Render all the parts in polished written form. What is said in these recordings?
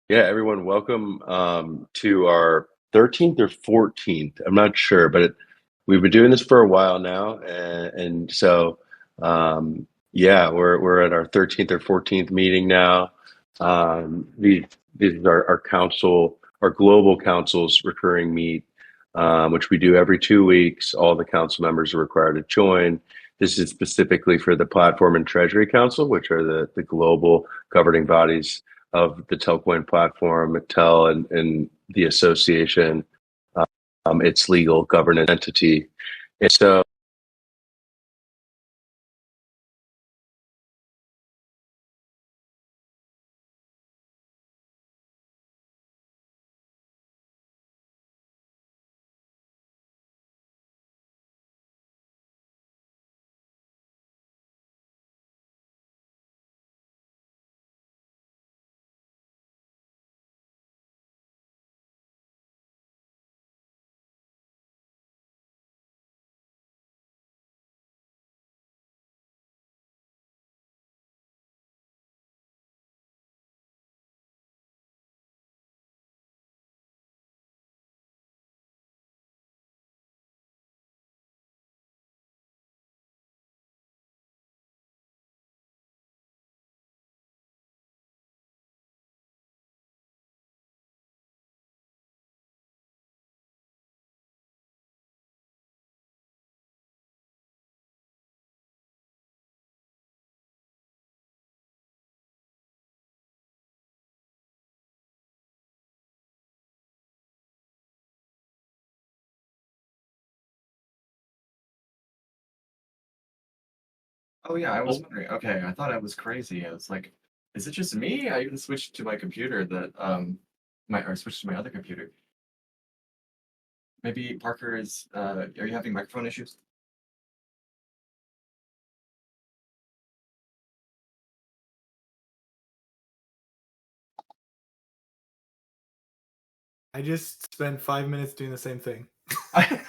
Yeah, everyone, welcome to our 13th or 14th. I'm not sure, but we've been doing this for a while now, and so yeah, we're at our 13th or 14th meeting now. These are our council, our global council's recurring meet, which we do every 2 weeks. All the council members are required to join. This is specifically for the Platform and Treasury Council, which are the global governing bodies of the Telcoin platform, Tel, and the association, its legal governance entity. And so, Oh yeah, I was Oh, wondering. Okay, I thought I was crazy. I was like, is it just me? I even switched to my computer that my or switched to my other computer. Maybe Parker is are you having microphone issues? I just spent 5 minutes doing the same thing. I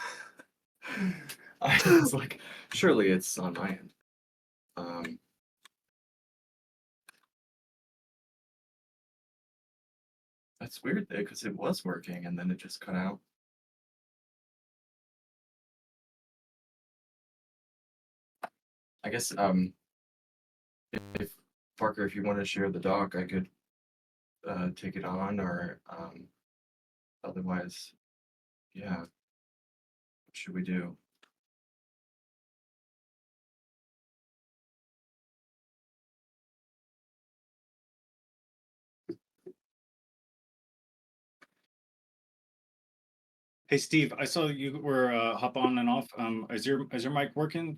I was like, surely it's on my end. Um that's weird though, because it was working and then it just cut out. I guess if Parker, if you want to share the doc, I could take it on or otherwise, yeah, what should we do? Hey Steve, I saw you were hop on and off. Is your mic working?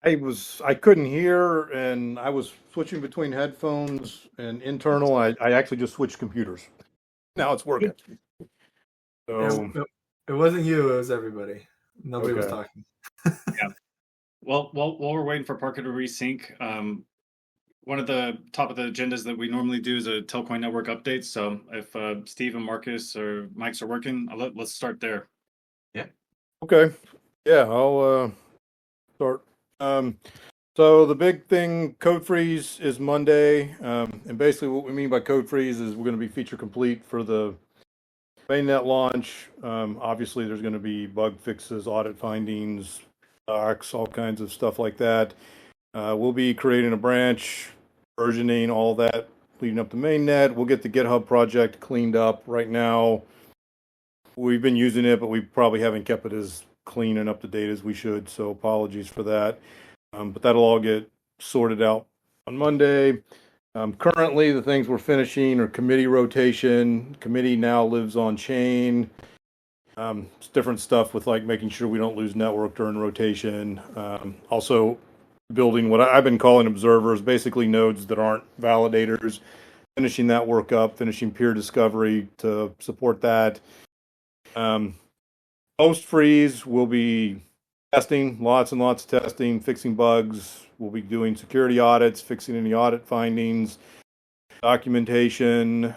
I couldn't hear and I was switching between headphones and internal. I actually just switched computers. Now it's working. It, So, it, it wasn't you, it was everybody. Nobody was okay. talking. Yeah. Well, while we're waiting for Parker to resync, one of the top of the agendas that we normally do is a Telcoin network update. So if Steve and Marcus or mics are working, let's start there. Yeah. Okay. Yeah, I'll start. Um, so the big thing, code freeze is Monday. And basically what we mean by code freeze is we're going to be feature complete for the mainnet launch. Obviously there's going to be bug fixes, audit findings, docs, all kinds of stuff like that. We'll be creating a branch, versioning, all that leading up to mainnet. We'll get the GitHub project cleaned up. Right now, we've been using it, but we probably haven't kept it as clean and up to date as we should. So apologies for that. But that'll all get sorted out on Monday. Currently, the things we're finishing are committee rotation. Committee now lives on chain. It's different stuff with like making sure we don't lose network during rotation. Also, building what I've been calling observers, basically nodes that aren't validators, finishing that work up, finishing peer discovery to support that. Um, Post freeze, we'll be testing, lots and lots of testing, fixing bugs. We'll be doing security audits, fixing any audit findings, documentation,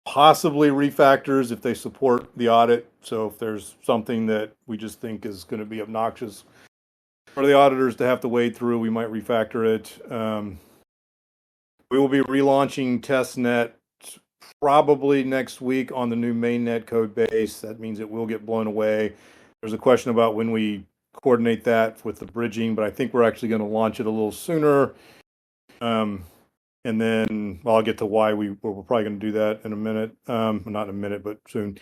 possibly refactors if they support the audit. So if there's something that we just think is going to be obnoxious for the auditors to have to wade through, we might refactor it. We will be relaunching testnet probably next week on the new mainnet code base. That means it will get blown away. There's a question about when we coordinate that with the bridging, but I think we're actually going to launch it a little sooner. And then I'll get to why we're probably going to do that in a minute. Not in a minute, but soon.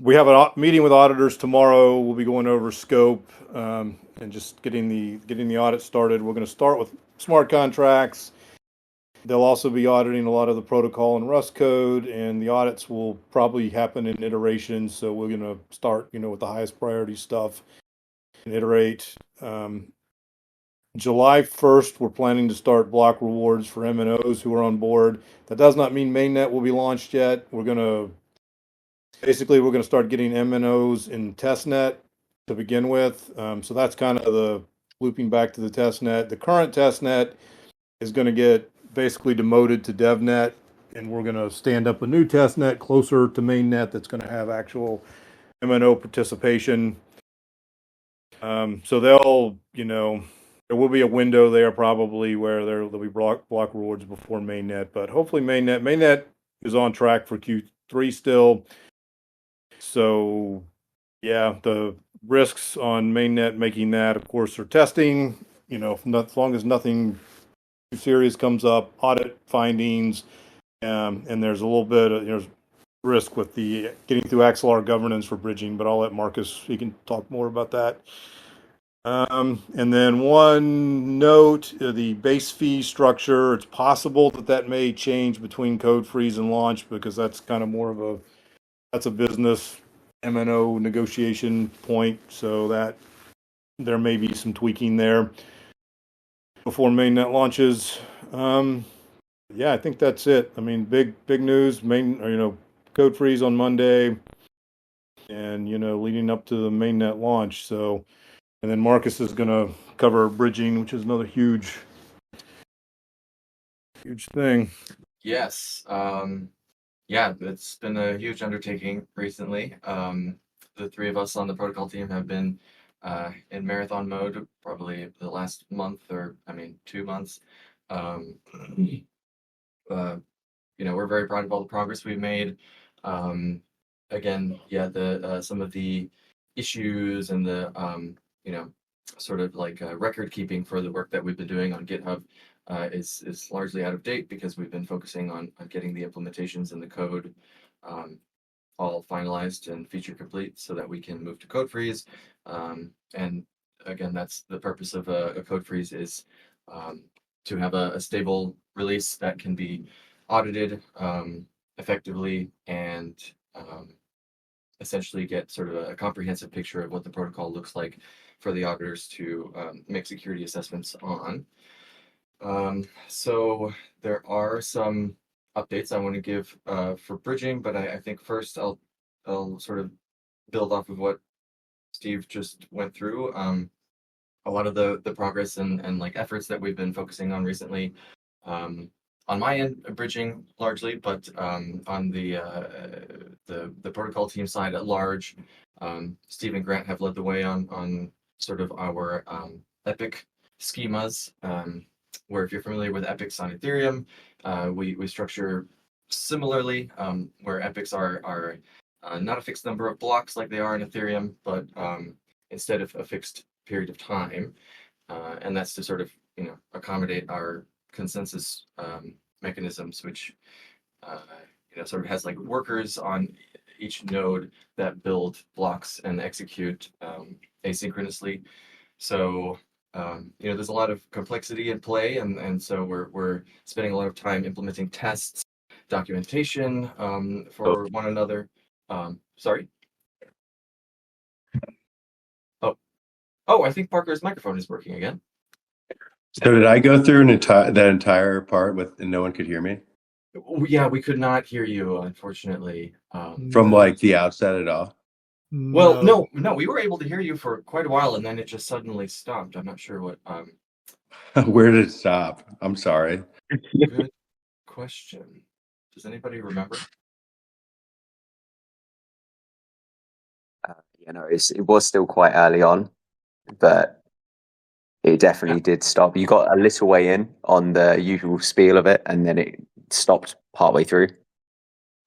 We have a meeting with auditors tomorrow. We'll be going over scope and just getting the audit started. We're going to start with smart contracts. They'll also be auditing a lot of the protocol and Rust code, and the audits will probably happen in iterations. So we're going to start, with the highest priority stuff and iterate. July 1st, we're planning to start block rewards for MNOs who are on board. That does not mean mainnet will be launched yet. We're going to start getting MNOs in testnet to begin with. So that's kind of the looping back to the testnet. The current testnet is going to get basically demoted to DevNet, and we're going to stand up a new testnet closer to mainnet that's going to have actual MNO participation. So they'll, there will be a window there probably where there'll be block rewards before mainnet, but hopefully mainnet is on track for Q3 still. So yeah, the risks on mainnet making that, of course, are testing, as long as nothing too serious comes up, audit findings, and there's a little bit of, risk with the getting through Axelar governance for bridging, but I'll let Marcus, he can talk more about that. And then one note, the base fee structure, it's possible that may change between code freeze and launch, because that's kind of more of that's a business MNO negotiation point. So that there may be some tweaking there before mainnet launches. Yeah, I think that's it. I mean, big news, code freeze on Monday, and, leading up to the mainnet launch. So, and then Marcus is going to cover bridging, which is another huge thing. Yes. Yeah, it's been a huge undertaking recently. The three of us on the protocol team have been in marathon mode probably the last month, 2 months. We're very proud of all the progress we've made. Again, yeah, some of the issues and the sort of like record keeping for the work that we've been doing on GitHub is largely out of date, because we've been focusing on getting the implementations and the code all finalized and feature complete so that we can move to code freeze. And again, that's the purpose of a code freeze, is to have a stable release that can be audited effectively, and essentially get sort of a comprehensive picture of what the protocol looks like for the auditors to make security assessments on. So there are some updates I want to give for bridging, but I think first I'll sort of build off of what Steve just went through. A lot of the progress and like efforts that we've been focusing on recently, on my end, bridging largely, but on the protocol team side at large, Steve and Grant have led the way on sort of our epic schemas. Where if you're familiar with epics on Ethereum, we structure similarly, where epics are not a fixed number of blocks like they are in Ethereum, but instead of a fixed period of time, and that's to sort of accommodate our consensus mechanisms, which sort of has like workers on each node that build blocks and execute asynchronously. So there's a lot of complexity in play, and so we're spending a lot of time implementing tests, documentation for one another. Sorry. Oh, I think Parker's microphone is working again. So did I go through that entire part and no one could hear me? Yeah, we could not hear you, unfortunately. From like the outset at all? Well, no, we were able to hear you for quite a while, and then it just suddenly stopped. I'm not sure what. Where did it stop? I'm sorry. Good question. Does anybody remember? It was still quite early on, but it definitely did stop. You got a little way in on the usual spiel of it, and then it stopped partway through.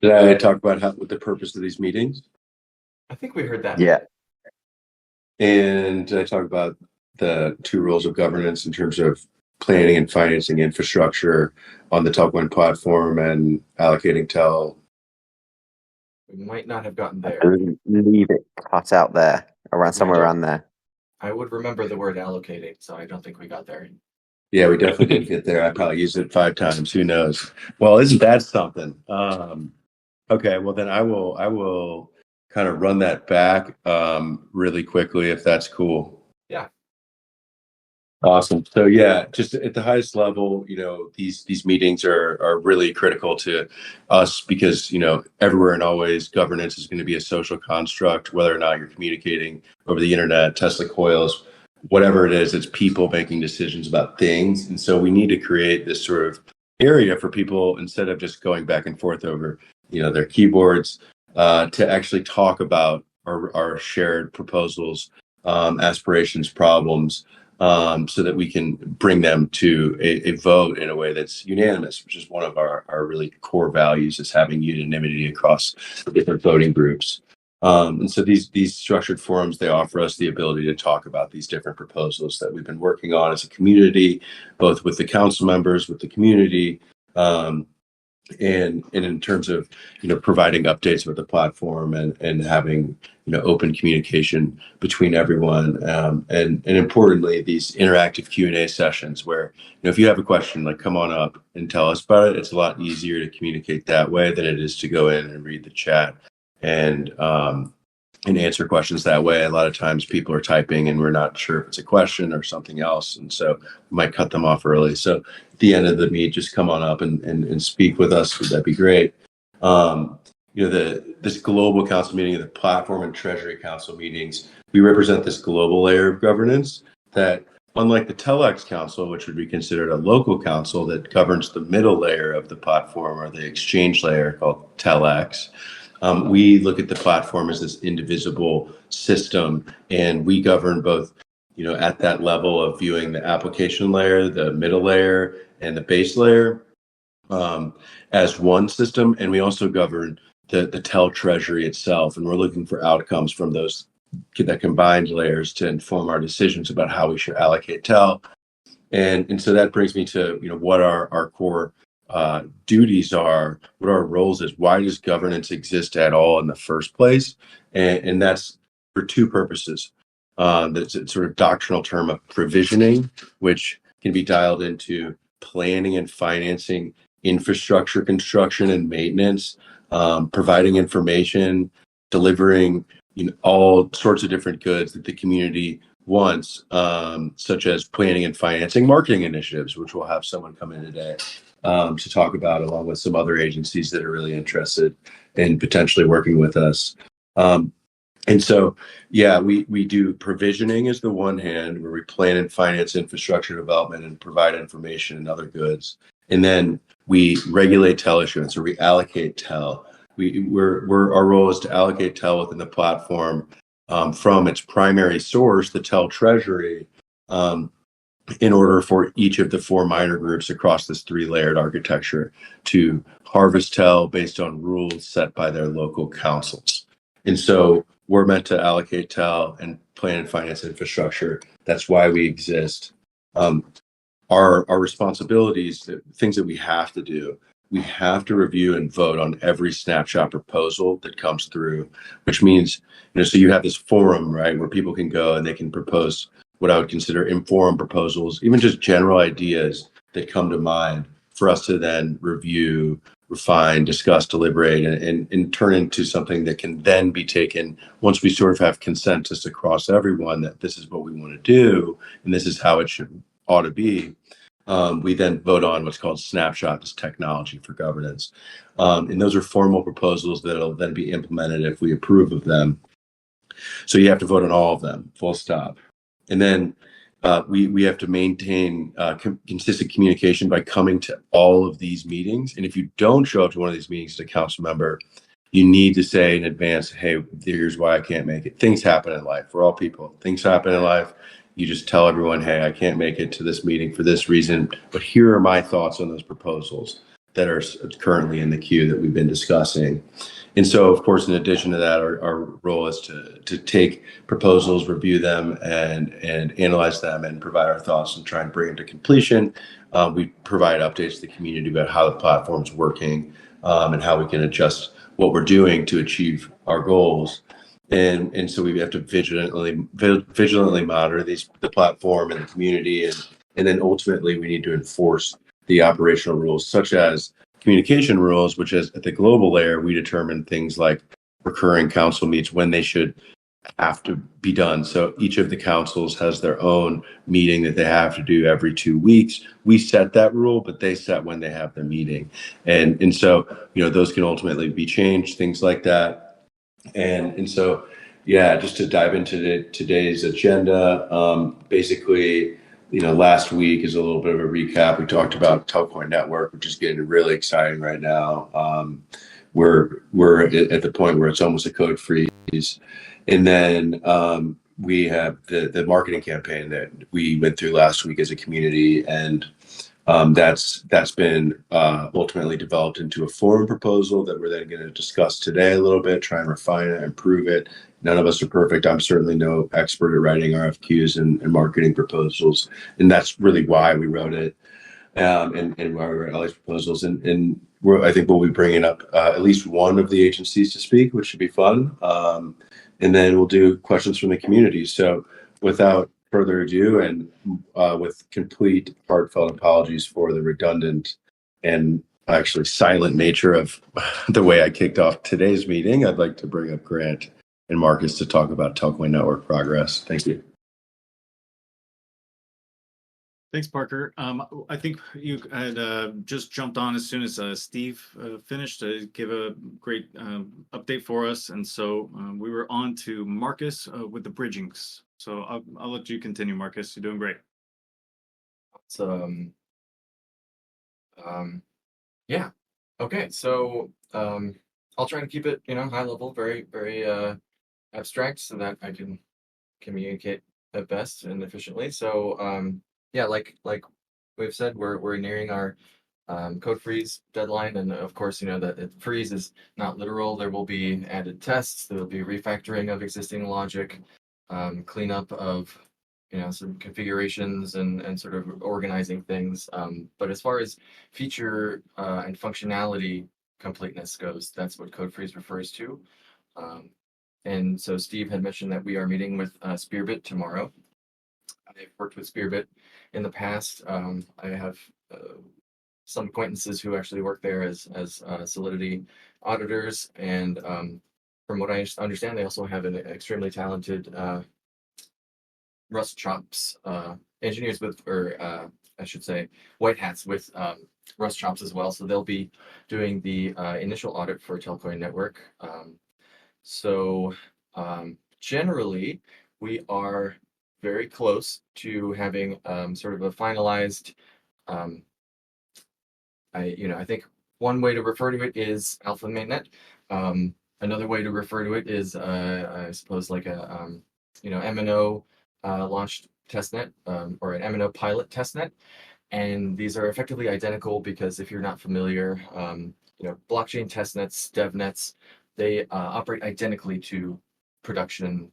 Did I talk about what the purpose of these meetings? I think we heard that. Yeah. And did I talk about the 2 rules of governance in terms of planning and financing infrastructure on the Telcoin platform and allocating TEL? We might not have gotten there. I believe it cut out there, somewhere around there. I would remember the word allocating, so I don't think we got there. Yeah, we definitely didn't get there. I probably used it 5 times. Who knows? Well, isn't that something? Okay, well then I will kind of run that back really quickly if that's cool. Yeah. Awesome. So yeah, just at the highest level, these meetings are really critical to us because, everywhere and always governance is going to be a social construct, whether or not you're communicating over the internet, Tesla coils, whatever it is, it's people making decisions about things. And so we need to create this sort of area for people, instead of just going back and forth over, their keyboards, to actually talk about our shared proposals, aspirations, problems, so that we can bring them to a vote in a way that's unanimous, which is one of our really core values, is having unanimity across different voting groups. And so these structured forums, they offer us the ability to talk about these different proposals that we've been working on as a community, both with the council members, with the community, and in terms of providing updates with the platform and having open communication between everyone, and importantly these interactive Q&A sessions where if you have a question, like, come on up and tell us about it. It's a lot easier to communicate that way than it is to go in and read the chat and answer questions that way. A lot of times people are typing and we're not sure if it's a question or something else, and so we might cut them off early. So at the end of the meet, just come on up and speak with us. That'd be great. This global council meeting, the platform and treasury council meetings, we represent this global layer of governance that, unlike the Telex council, which would be considered a local council that governs the middle layer of the platform, or the exchange layer called Telex, we look at the platform as this indivisible system, and we govern both, at that level of viewing the application layer, the middle layer, and the base layer as one system. And we also govern the TEL Treasury itself, and we're looking for outcomes from that combined layers to inform our decisions about how we should allocate TEL. And so that brings me to what our core duties are, what our roles is. Why does governance exist at all in the first place? And that's for 2 purposes. That's a sort of doctrinal term of provisioning, which can be dialed into planning and financing infrastructure construction and maintenance, providing information, delivering all sorts of different goods that the community wants, such as planning and financing marketing initiatives, which we'll have someone come in today to talk about, along with some other agencies that are really interested in potentially working with us. And so, yeah, we do provisioning as the one hand, where we plan and finance infrastructure development and provide information and other goods. And then we regulate TEL issuance, or we allocate TEL. Our role is to allocate TEL within the platform from its primary source, the TEL Treasury, in order for each of the 4 minor groups across this 3-layered architecture to harvest TEL based on rules set by their local councils. And so we're meant to allocate TEL and plan and finance infrastructure. That's why we exist. Our responsibilities, the things that we have to do, we have to review and vote on every snapshot proposal that comes through, which means, so you have this forum, right, where people can go and they can propose what I would consider informed proposals, even just general ideas that come to mind, for us to then review, refine, discuss, deliberate, and turn into something that can then be taken, once we sort of have consensus across everyone that this is what we want to do and this is how it ought to be. We then vote on what's called snapshot, this technology for governance. And those are formal proposals that'll then be implemented if we approve of them. So you have to vote on all of them, full stop. And then we have to maintain consistent communication by coming to all of these meetings. And if you don't show up to one of these meetings as a council member, you need to say in advance, hey, here's why I can't make it. Things happen in life. We're all people. Things happen in life. you just tell everyone, hey, I can't make it to this meeting for this reason, but here are my thoughts on those proposals that are currently in the queue that we've been discussing. And so, of course, in addition to that, our role is to take proposals, review them, and analyze them, and provide our thoughts and try and bring them to completion. We provide updates to the community about how the platform's working, and how we can adjust what we're doing to achieve our goals. And so we have to vigilantly monitor the platform and the community, and then ultimately we need to enforce the operational rules, such as communication rules, which is at the global layer, we determine things like recurring council meets, when they should have to be done. So each of the councils has their own meeting that they have to do every 2 weeks. We set that rule, but they set when they have their meeting. And so, those can ultimately be changed, things like that. And so, yeah, just to dive into today's agenda, basically, last week is a little bit of a recap. We talked about Telcoin Network, which is getting really exciting right now. We're at the point where it's almost a code freeze, and then we have the marketing campaign that we went through last week as a community, and that's been ultimately developed into a forum proposal that we're then going to discuss today a little bit, try and refine it, improve it. None of us are perfect. I'm certainly no expert at writing RFQs and marketing proposals, and that's really why we wrote it, and why we wrote all these proposals. And I think we'll be bringing up at least one of the agencies to speak, which should be fun. And then we'll do questions from the community. So without further ado, and with complete heartfelt apologies for the redundant and actually silent nature of the way I kicked off today's meeting, I'd like to bring up Grant and Marcus to talk about Telcoin Network progress. Thank you. Thanks, Parker. I think you had just jumped on as soon as Steve finished to give a great update for us. And so we were on to Marcus with the bridgings. So I'll let you continue, Marcus. You're doing great. Yeah. Okay. So I'll try to keep it, high level, very, very abstract, so that I can communicate at best and efficiently. So yeah, like we've said, we're nearing our code freeze deadline, and of course, that freeze is not literal. There will be added tests. There will be refactoring of existing logic, cleanup of some configurations, and sort of organizing things. But as far as feature and functionality completeness goes, that's what code freeze refers to. And so Steve had mentioned that we are meeting with Spearbit tomorrow. I've worked with Spearbit in the past. I have some acquaintances who actually work there as Solidity auditors, and from what I understand, they also have an extremely talented Rust chops engineers or I should say white hats with Rust chops as well. So they'll be doing the initial audit for Telcoin Network. So generally, we are very close to having sort of a finalized. I think one way to refer to it is alpha mainnet. Another way to refer to it is, I suppose, like a MNO launched testnet, or an MNO pilot testnet. And these are effectively identical because if you're not familiar, blockchain testnets, devnets, they operate identically to production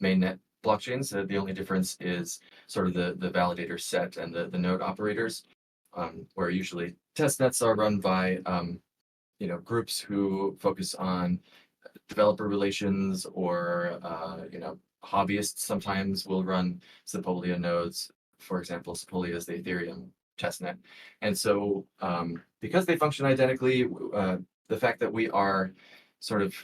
mainnet blockchains. The only difference is sort of the validator set and the node operators, where usually testnets are run by groups who focus on developer relations, or hobbyists sometimes will run Sepolia nodes. For example, Sepolia is the Ethereum testnet. And so because they function identically, the fact that we are sort of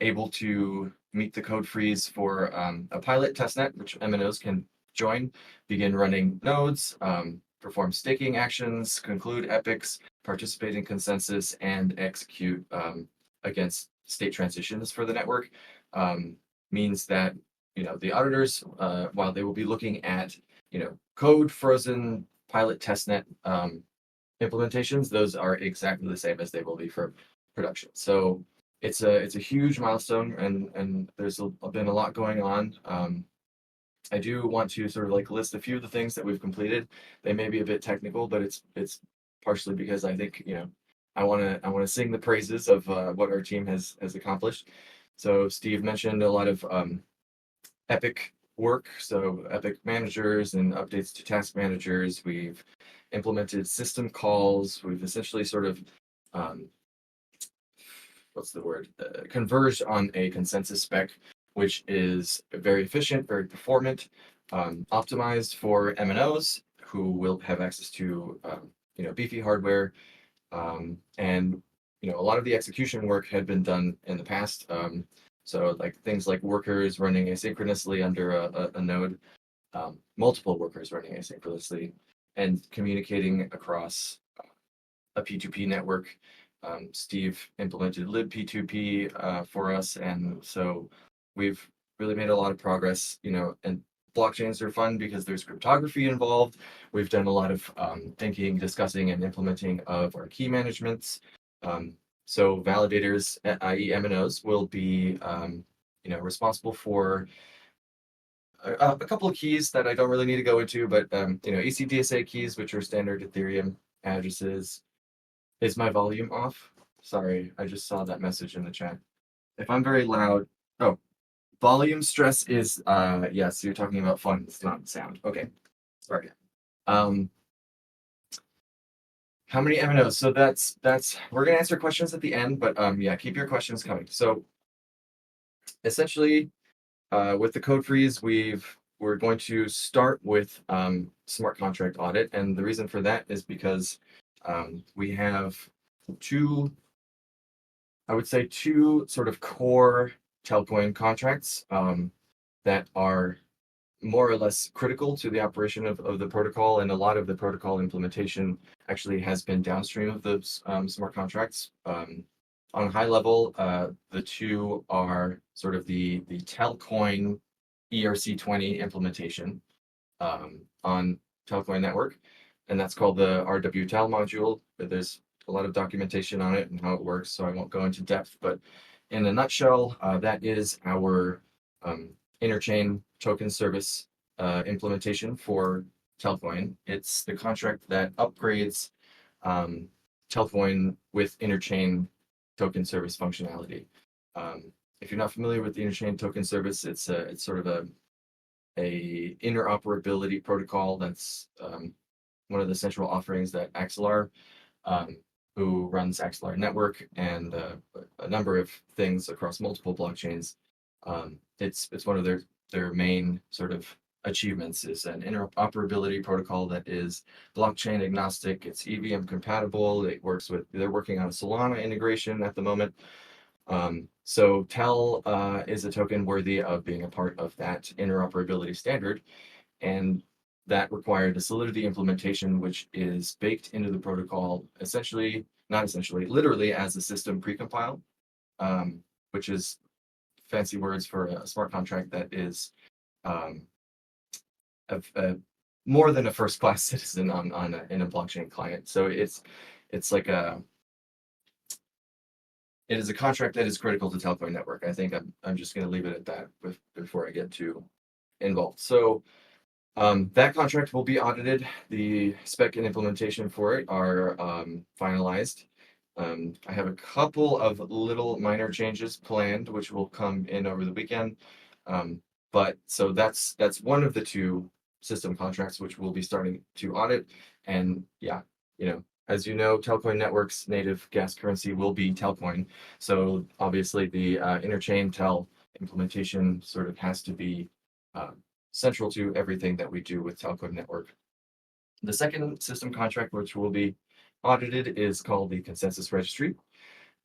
able to meet the code freeze for a pilot testnet, which MNOs can join, begin running nodes, perform staking actions, conclude epics, participate in consensus, and execute against state transitions for the network, means that the auditors, while they will be looking at code frozen pilot testnet implementations, those are exactly the same as they will be for production. So it's a huge milestone, and there's been a lot going on. I do want to sort of like list a few of the things that we've completed. They may be a bit technical, but it's partially because I think, I want to sing the praises of what our team has accomplished. So Steve mentioned a lot of Epic work, so Epic managers and updates to task managers. We've implemented system calls. We've essentially sort of what's the word? Converged on a consensus spec, which is very efficient, very performant, optimized for MNOs who will have access to beefy hardware, and a lot of the execution work had been done in the past. So like things like workers running asynchronously under a node, multiple workers running asynchronously, and communicating across a P2P network. Steve implemented libp2p for us, and so we've really made a lot of progress. And blockchains are fun because there's cryptography involved. We've done a lot of thinking, discussing, and implementing of our key managements. So validators, i.e. MNOs, will be responsible for a couple of keys that I don't really need to go into, but ECDSA keys, which are standard Ethereum addresses. Is my volume off? Sorry, I just saw that message in the chat. If I'm very loud, oh, volume stress is yes, you're talking about fun, it's not sound. Okay, sorry. How many MNOs? So that's we're gonna answer questions at the end, but yeah, keep your questions coming. So essentially, with the code freeze, we're going to start with smart contract audit, and the reason for that is because we have two sort of core Telcoin contracts that are more or less critical to the operation of the protocol, and a lot of the protocol implementation actually has been downstream of those smart contracts. On a high level, the two are sort of the Telcoin ERC20 implementation on Telcoin network, and that's called the RWTel module. But there's a lot of documentation on it and how it works, so I won't go into depth. But in a nutshell, that is our interchain token service implementation for Telcoin. It's the contract that upgrades Telcoin with interchain token service functionality. If you're not familiar with the interchain token service, it's sort of a interoperability protocol that's one of the central offerings that Axelar, who runs Axelar Network and a number of things across multiple blockchains. It's one of their main sort of achievements is an interoperability protocol that is blockchain agnostic. It's EVM compatible. They're working on a Solana integration at the moment. So Tel is a token worthy of being a part of that interoperability standard, and that required a Solidity implementation, which is baked into the protocol, literally as a system precompile, which is fancy words for a smart contract that is more than a first-class citizen in a blockchain client. So it is a contract that is critical to Telcoin network. I think I'm just going to leave it at that before I get too involved. So that contract will be audited. The spec and implementation for it are finalized. I have a couple of little minor changes planned, which will come in over the weekend. But so that's one of the two system contracts which we'll be starting to audit. And yeah, as you know, Telcoin Network's native gas currency will be Telcoin. So obviously the interchain Tel implementation sort of has to be central to everything that we do with Telcoin Network. The second system contract which will be audited is called the Consensus Registry.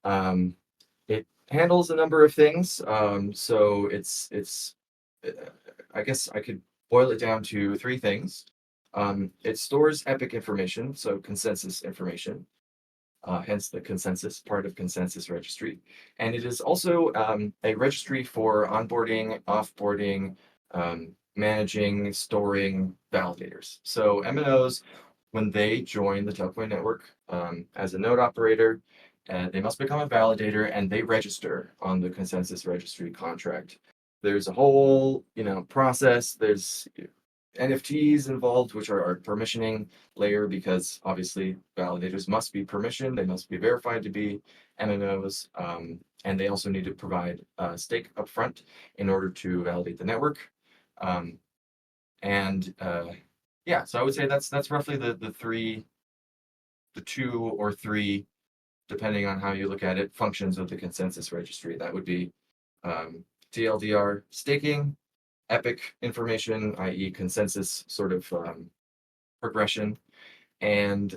It handles a number of things. So it's I guess I could boil it down to three things. It stores epic information, so consensus information, hence the consensus, part of Consensus Registry. And it is also a registry for onboarding, offboarding, managing, storing validators. So MNOs, when they join the Telcoin network as a node operator, they must become a validator and they register on the Consensus Registry contract. there's a whole, process. There's NFTs involved, which are our permissioning layer, because obviously validators must be permissioned. They must be verified to be MMOs. And they also need to provide stake upfront in order to validate the network. Yeah, so I would say that's roughly the two or three, depending on how you look at it, functions of the consensus registry. That would be TLDR staking, epic information, i.e. consensus sort of progression, and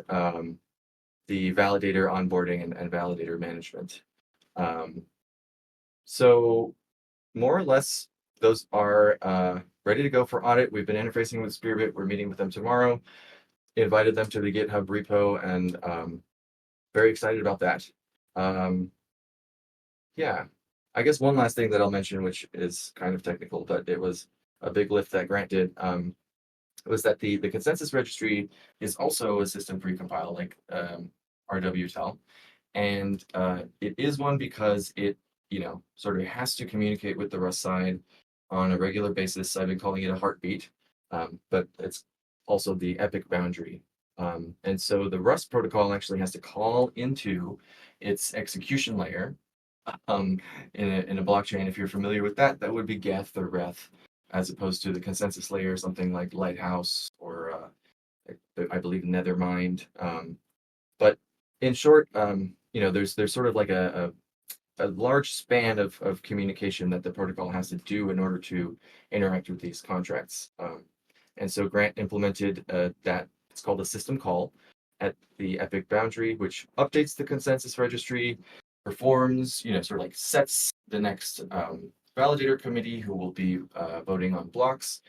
the validator onboarding and validator management. So more or less, those are ready to go for audit. We've been interfacing with Spearbit. We're meeting with them tomorrow. Invited them to the GitHub repo, and very excited about that. Yeah, I guess one last thing that I'll mention, which is kind of technical, but it was a big lift that Grant did, was that the consensus registry is also a system precompile, like RWTEL. And it is one because it, sort of has to communicate with the Rust side on a regular basis. I've been calling it a heartbeat, but it's also the epic boundary. And so the Rust protocol actually has to call into its execution layer in a blockchain. If you're familiar with that, that would be Geth or Reth, as opposed to the consensus layer, something like Lighthouse or I believe Nethermind. But in short, there's sort of like a large span of communication that the protocol has to do in order to interact with these contracts. And so Grant implemented that. It's called a system call at the epic boundary, which updates the consensus registry, performs, sort of like sets the next validator committee who will be voting on blocks,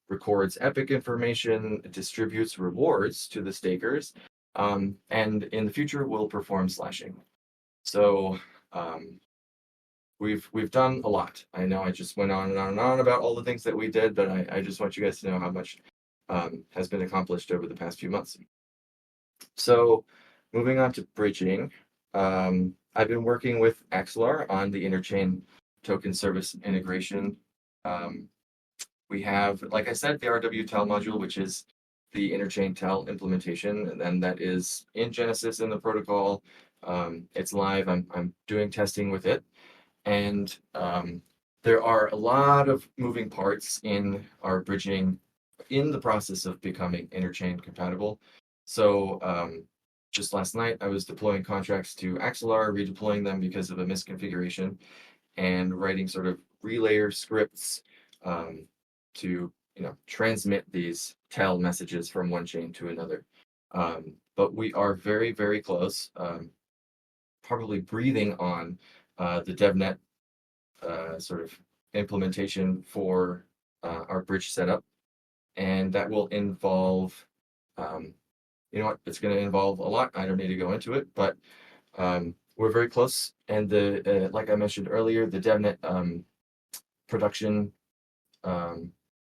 records epic information, distributes rewards to the stakers, and in the future will perform slashing. So we've done a lot. I know I just went on and on and on about all the things that we did, but I just want you guys to know how much has been accomplished over the past few months. So moving on to bridging, I've been working with Axelar on the interchain token service integration. We have, like I said, the RWTEL module, which is the interchain TEL implementation, and that is in Genesis in the protocol. It's live. I'm doing testing with it, and there are a lot of moving parts in our bridging in the process of becoming interchain compatible. So just last night, I was deploying contracts to Axelar, redeploying them because of a misconfiguration, and writing sort of relayer scripts to transmit these TEL messages from one chain to another. But we are very, very close, probably breathing on the DevNet sort of implementation for our bridge setup. And that will involve, it's going to involve a lot. I don't need to go into it, but we're very close. And the like I mentioned earlier, the DevNet production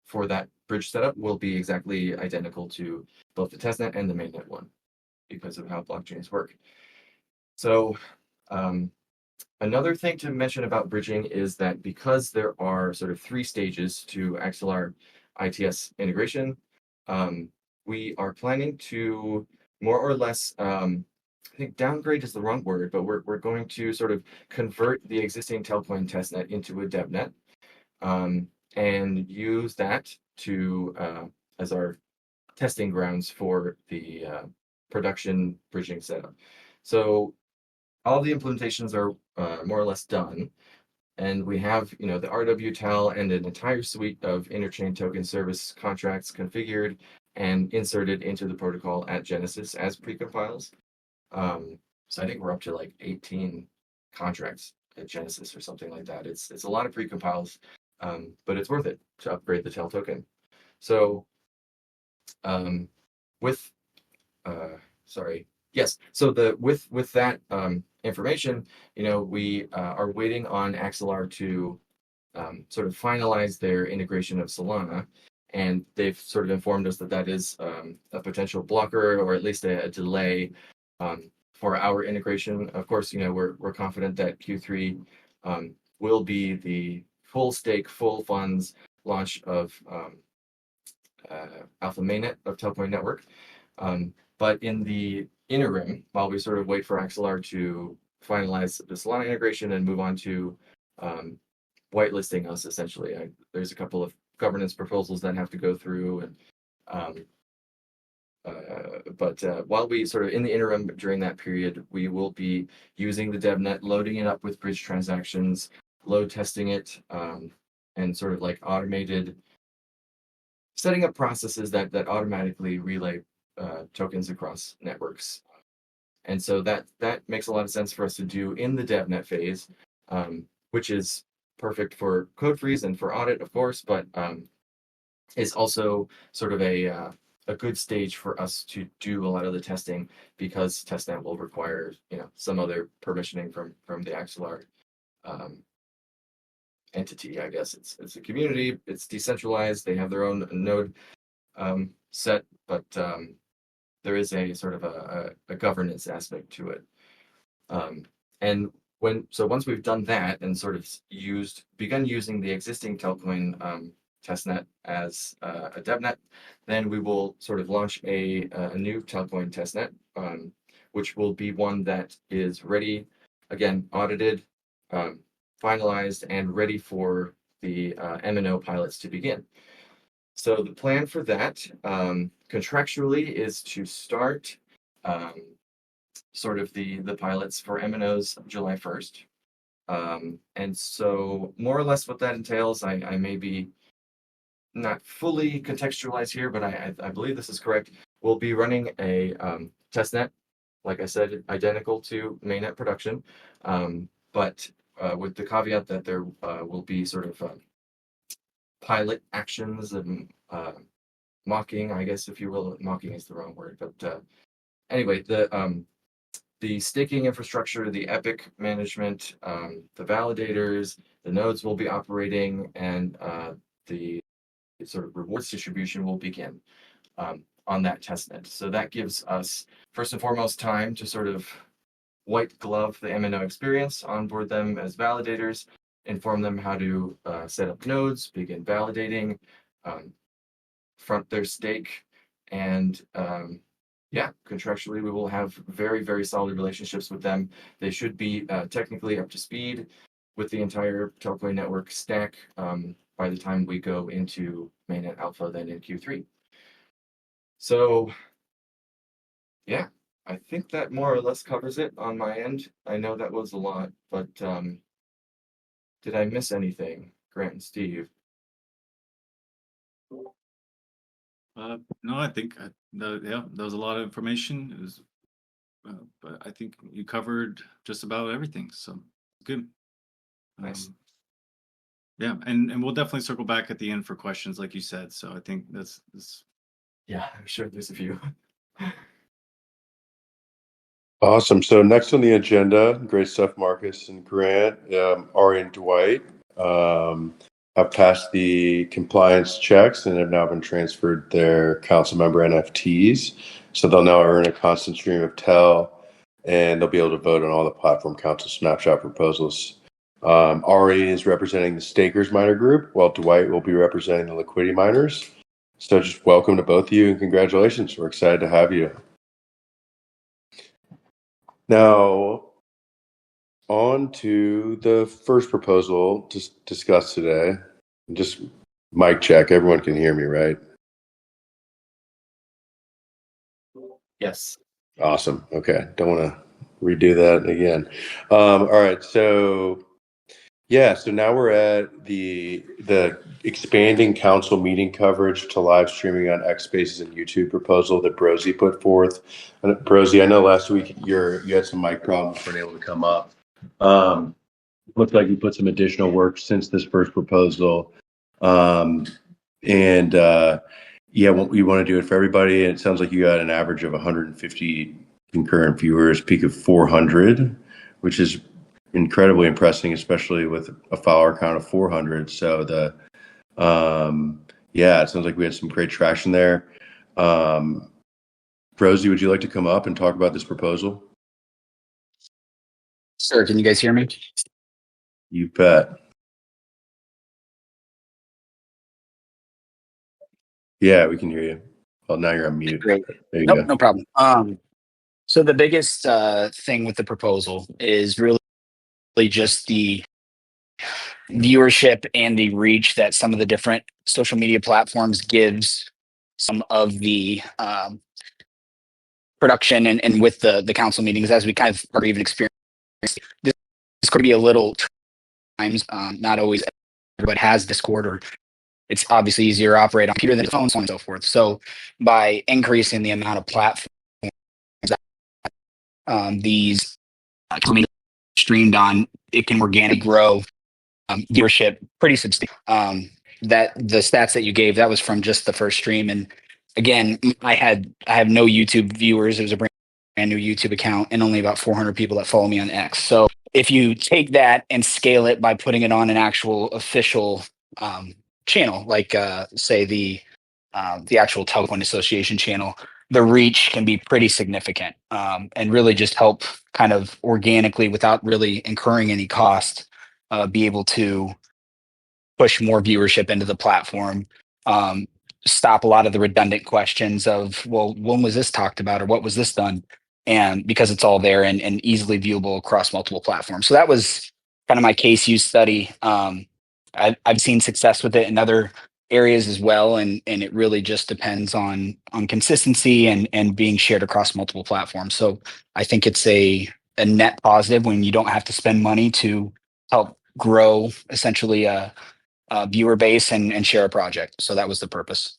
for that bridge setup will be exactly identical to both the testnet and the mainnet one because of how blockchains work. So another thing to mention about bridging is that because there are sort of 3 stages to Axelar ITS integration, we are planning to more or less, I think downgrade is the wrong word, but we're going to sort of convert the existing Telcoin testnet into a DevNet, and use that to as our testing grounds for the production bridging setup. So all the implementations are more or less done. And we have, the RWTEL and an entire suite of interchain token service contracts configured and inserted into the protocol at Genesis as precompiles. So I think we're up to like 18 contracts at Genesis or something like that. It's a lot of precompiles, but it's worth it to upgrade the TEL token. So with that information, we are waiting on Axelar to sort of finalize their integration of Solana, and they've sort of informed us that is a potential blocker or at least a delay for our integration. Of course, we're confident that Q3 will be the full stake, full funds launch of Alpha Mainnet of Telcoin Network. But in the interim, while we sort of wait for Axelar to finalize the Solana integration and move on to whitelisting us, essentially, there's a couple of governance proposals that have to go through, and but while we sort of in the interim during that period, we will be using the DevNet, loading it up with bridge transactions, load testing it, and sort of like automated setting up processes that automatically relay tokens across networks. And so that makes a lot of sense for us to do in the DevNet phase, which is perfect for code freeze and for audit, of course, but is also sort of a good stage for us to do a lot of the testing, because testnet will require some other permissioning from the Axelar entity. I guess it's a community, it's decentralized, they have their own node set, but there is a sort of a governance aspect to it. And once we've done that and sort of begun using the existing Telcoin testnet as a DevNet, then we will sort of launch a new Telcoin testnet, which will be one that is ready, again, audited, finalized, and ready for the MNO pilots to begin. So the plan for that contractually is to start sort of the pilots for MNOs July 1st. And so more or less what that entails, I may be not fully contextualized here, but I believe this is correct. We'll be running a testnet, like I said, identical to mainnet production, but with the caveat that there will be sort of pilot actions and mocking, I guess, if you will. Mocking is the wrong word, but anyway, the staking infrastructure, the epic management, the validators, the nodes will be operating, and the sort of rewards distribution will begin on that testnet. So that gives us, first and foremost, time to sort of white glove the MNO experience, onboard them as validators, inform them how to set up nodes, begin validating, front their stake, and contractually we will have very, very solid relationships with them. They should be technically up to speed with the entire Telcoin network stack by the time we go into mainnet alpha, then in Q3. So yeah, I think that more or less covers it on my end. I know that was a lot, but did I miss anything, Grant and Steve? No, I think that was a lot of information. It was, but I think you covered just about everything, so good. Nice. Yeah, and we'll definitely circle back at the end for questions, like you said. So I think that's. Yeah, I'm sure there's a few. Awesome. So next on the agenda, great stuff, Marcus and Grant. Ari and Dwight have passed the compliance checks and have now been transferred their council member NFTs. So they'll now earn a constant stream of TEL, and they'll be able to vote on all the platform council snapshot proposals. Ari is representing the stakers miner group, while Dwight will be representing the liquidity miners. So just welcome to both of you and congratulations. We're excited to have you. Now, on to the first proposal to discuss today. Just mic check. Everyone can hear me, right? Yes. Awesome. Okay. Don't want to redo that again. All right. So now we're at the expanding council meeting coverage to live streaming on X Spaces and YouTube proposal that Brozy put forth. And Brozy, I know last week you had some mic problems, weren't able to come up. Looks like you put some additional work since this first proposal. What you want to do it for everybody. And it sounds like you got an average of 150 concurrent viewers, peak of 400, which is incredibly impressive, especially with a follower count of 400. So it sounds like we had some great traction there. Rosie, would you like to come up and talk about this proposal? Sir, can you guys hear me? You bet. Yeah, we can hear you. Well, now you're on mute. Great. There you Nope, go. no problem. So the biggest thing with the proposal is really just the viewership and the reach that some of the different social media platforms gives some of the production and with the council meetings, as we kind of are even experiencing. This could be a little times, not always everybody has Discord, or it's obviously easier to operate on computer than phone, so on and so forth. So by increasing the amount of platforms that these streamed on, it can organically grow viewership pretty substantial. That the stats that you gave, that was from just the first stream. And again, I have no YouTube viewers. It was a brand new YouTube account and only about 400 people that follow me on X. So if you take that and scale it by putting it on an actual official channel, like say the actual Telcoin Association channel, the reach can be pretty significant, and really just help kind of organically, without really incurring any cost, be able to push more viewership into the platform, stop a lot of the redundant questions of, well, when was this talked about or what was this done? And because it's all there and easily viewable across multiple platforms. So that was kind of my case use study. I've seen success with it in other areas as well, and it really just depends on consistency and being shared across multiple platforms. So I think it's a net positive when you don't have to spend money to help grow essentially a viewer base and share a project. So that was the purpose.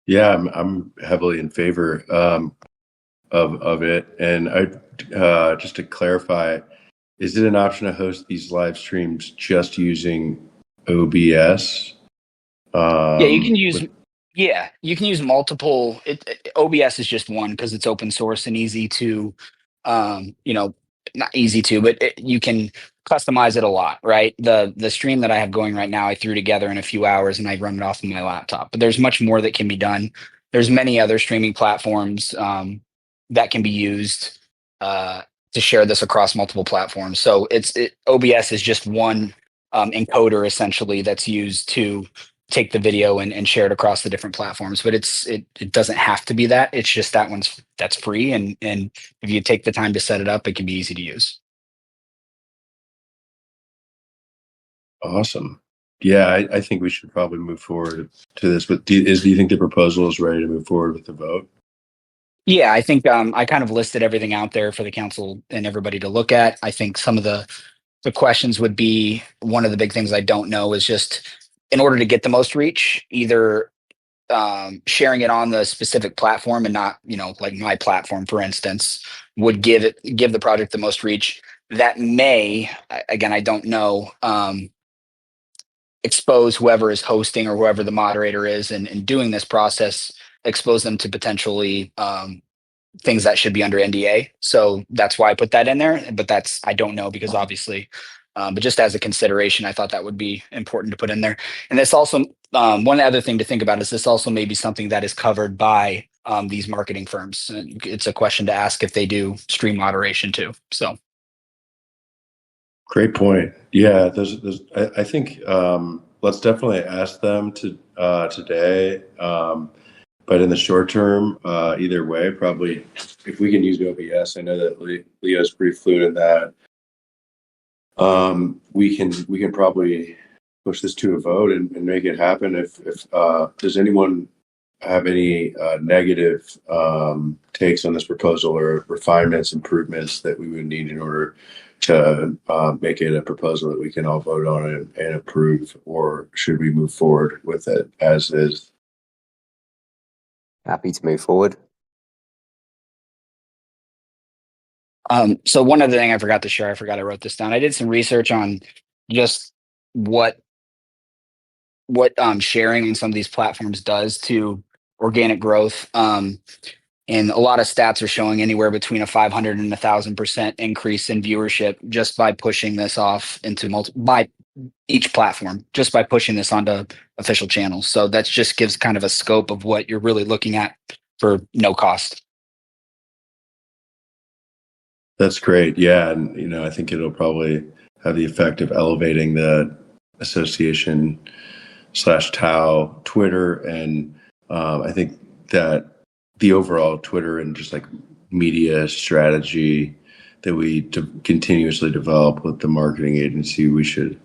Yeah, I'm heavily in favor of it. And I just to clarify, is it an option to host these live streams just using OBS? Yeah, you can use. Yeah, you can use multiple. OBS is just one because it's open source and easy to, not easy to, but you can customize it a lot, right? The stream that I have going right now, I threw together in a few hours and I run it off of my laptop. But there's much more that can be done. There's many other streaming platforms that can be used to share this across multiple platforms. So OBS is just one encoder essentially that's used to take the video and share it across the different platforms. But it doesn't have to be that. It's just that's free, and if you take the time to set it up, it can be easy to use. Awesome. Yeah, I think we should probably move forward to this. But do you think the proposal is ready to move forward with the vote? Yeah, I think I kind of listed everything out there for the council and everybody to look at. I think some of the questions would be, one of the big things I don't know is just, in order to get the most reach, either sharing it on the specific platform and not, like my platform, for instance, would give the project the most reach. That may, again, I don't know, expose whoever is hosting or whoever the moderator is and doing this process, expose them to potentially things that should be under NDA. So that's why I put that in there. But I don't know, because obviously, but just as a consideration, I thought that would be important to put in there. And this also, one other thing to think about is this also may be something that is covered by these marketing firms. It's a question to ask if they do stream moderation too. So. Great point. Yeah, I think let's definitely ask them to today. But in the short term, either way, probably if we can use OBS, I know that Leo's pretty fluent in that. We can probably push this to a vote and make it happen. If does anyone have any negative takes on this proposal or refinements, improvements that we would need in order to make it a proposal that we can all vote on and approve, or should we move forward with it as is? Happy to move forward. So one other thing I forgot to share, I wrote this down. I did some research on just what sharing on some of these platforms does to organic growth. And a lot of stats are showing anywhere between a 500 and 1,000% increase in viewership just by pushing this off into by each platform, just by pushing this onto official channels. So that just gives kind of a scope of what you're really looking at for no cost. That's great. Yeah, and I think it'll probably have the effect of elevating the Association /Tau Twitter, and I think that the overall Twitter and just like media strategy that we continuously develop with the marketing agency, we should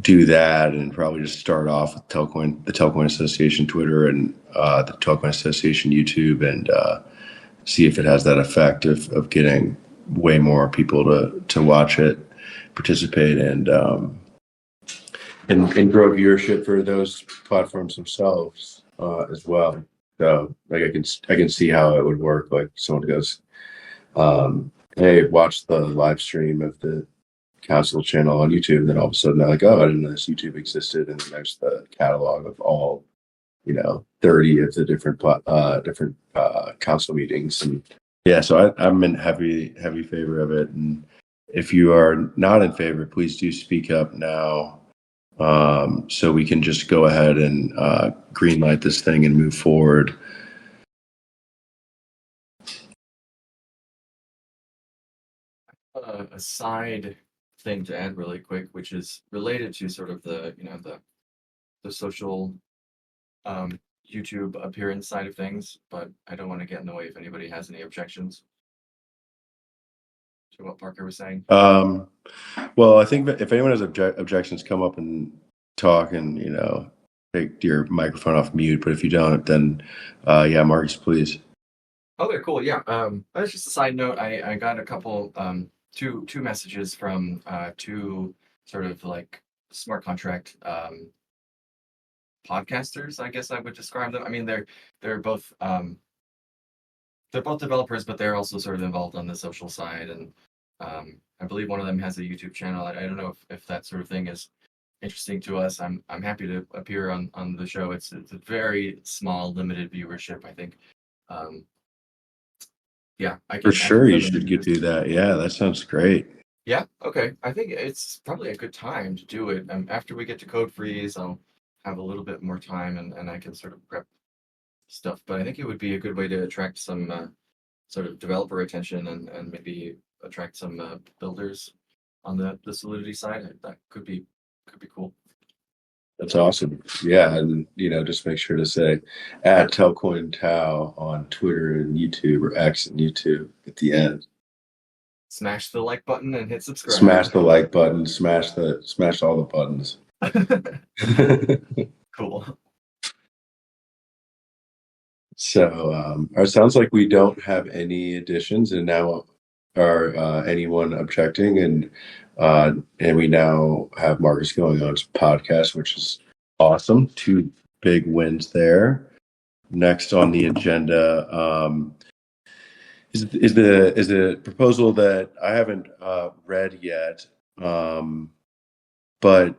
do that and probably just start off with the Telcoin Association Twitter and the Telcoin Association YouTube, and see if it has that effect of getting way more people to watch it, participate, and grow viewership for those platforms themselves as well. So like I can see how it would work. Like someone goes, hey, watch the live stream of the council channel on YouTube, and then all of a sudden they're like, oh, I didn't know this YouTube existed, and then there's the catalog of all 30 of the different council meetings. And yeah, so I'm in heavy favor of it, and if you are not in favor, please do speak up now, so we can just go ahead and green light this thing and move forward. A side thing to add really quick, which is related to sort of the social YouTube appearance side of things, but I don't want to get in the way if anybody has any objections to what Parker was saying. Well, I think that if anyone has objections, come up and talk, and take your microphone off mute. But if you don't, then yeah, Marcus, please. Okay, cool. Yeah. That's just a side note. I got a couple two messages from two sort of like smart contract podcasters, I guess I would describe them. I mean, they're both developers, but they're also sort of involved on the social side, and I believe one of them has a YouTube channel. I don't know if that sort of thing is interesting to us. I'm happy to appear on the show. It's a very small, limited viewership, I think. Yeah, For sure, you should get to that. Yeah, that sounds great. Yeah, okay. I think it's probably a good time to do it. After we get to code freeze, I'll have a little bit more time, and I can sort of prep stuff. But I think it would be a good way to attract some sort of developer attention, and maybe attract some builders on the Solidity side. That could be cool. That's awesome. Yeah, and just make sure to say at Telcoin Tau on Twitter and YouTube, or X and YouTube at the end. Smash the like button and hit subscribe. Smash the like button. Smash all the buttons. Cool. So it sounds like we don't have any additions, and now are anyone objecting, and we now have Marcus going on to podcast, which is awesome. 2 big wins there. Next on the agenda is the proposal that I haven't read yet, but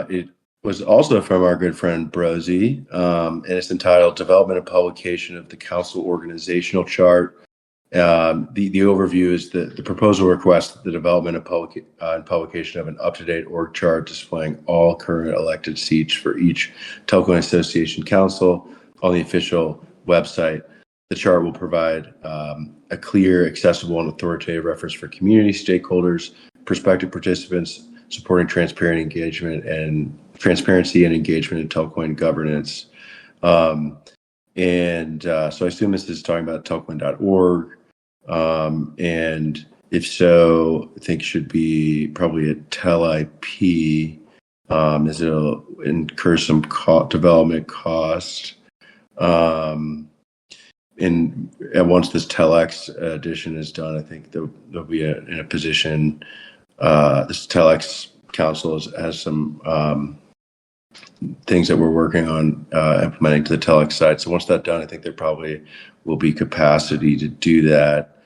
it was also from our good friend Brosy, and it's entitled "Development and Publication of the Council Organizational Chart." The overview is that the proposal requests the development and publication of an up-to-date org chart displaying all current elected seats for each Telcoin Association Council on the official website. The chart will provide a clear, accessible, and authoritative reference for community stakeholders, prospective participants, supporting transparency and engagement in Telcoin governance. So I assume this is talking about telcoin.org. And if so, I think it should be probably a TelIP, as it'll incur some development cost. And once this TelX edition is done, I think they'll be in a position. This TelX Council has some things that we're working on implementing to the TelX side. So once that's done, I think there probably will be capacity to do that.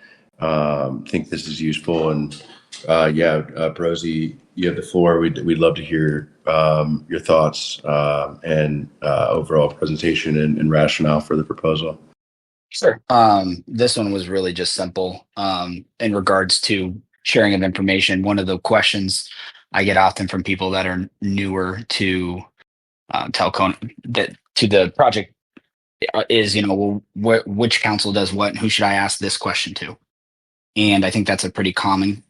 I think this is useful, and Brosy, you have the floor. We'd love to hear your thoughts and overall presentation and rationale for the proposal. Sure. This one was really just simple in regards to sharing of information. One of the questions I get often from people that are newer to Telcoin, to the project, is which council does what, and who should I ask this question to? And I think that's a pretty common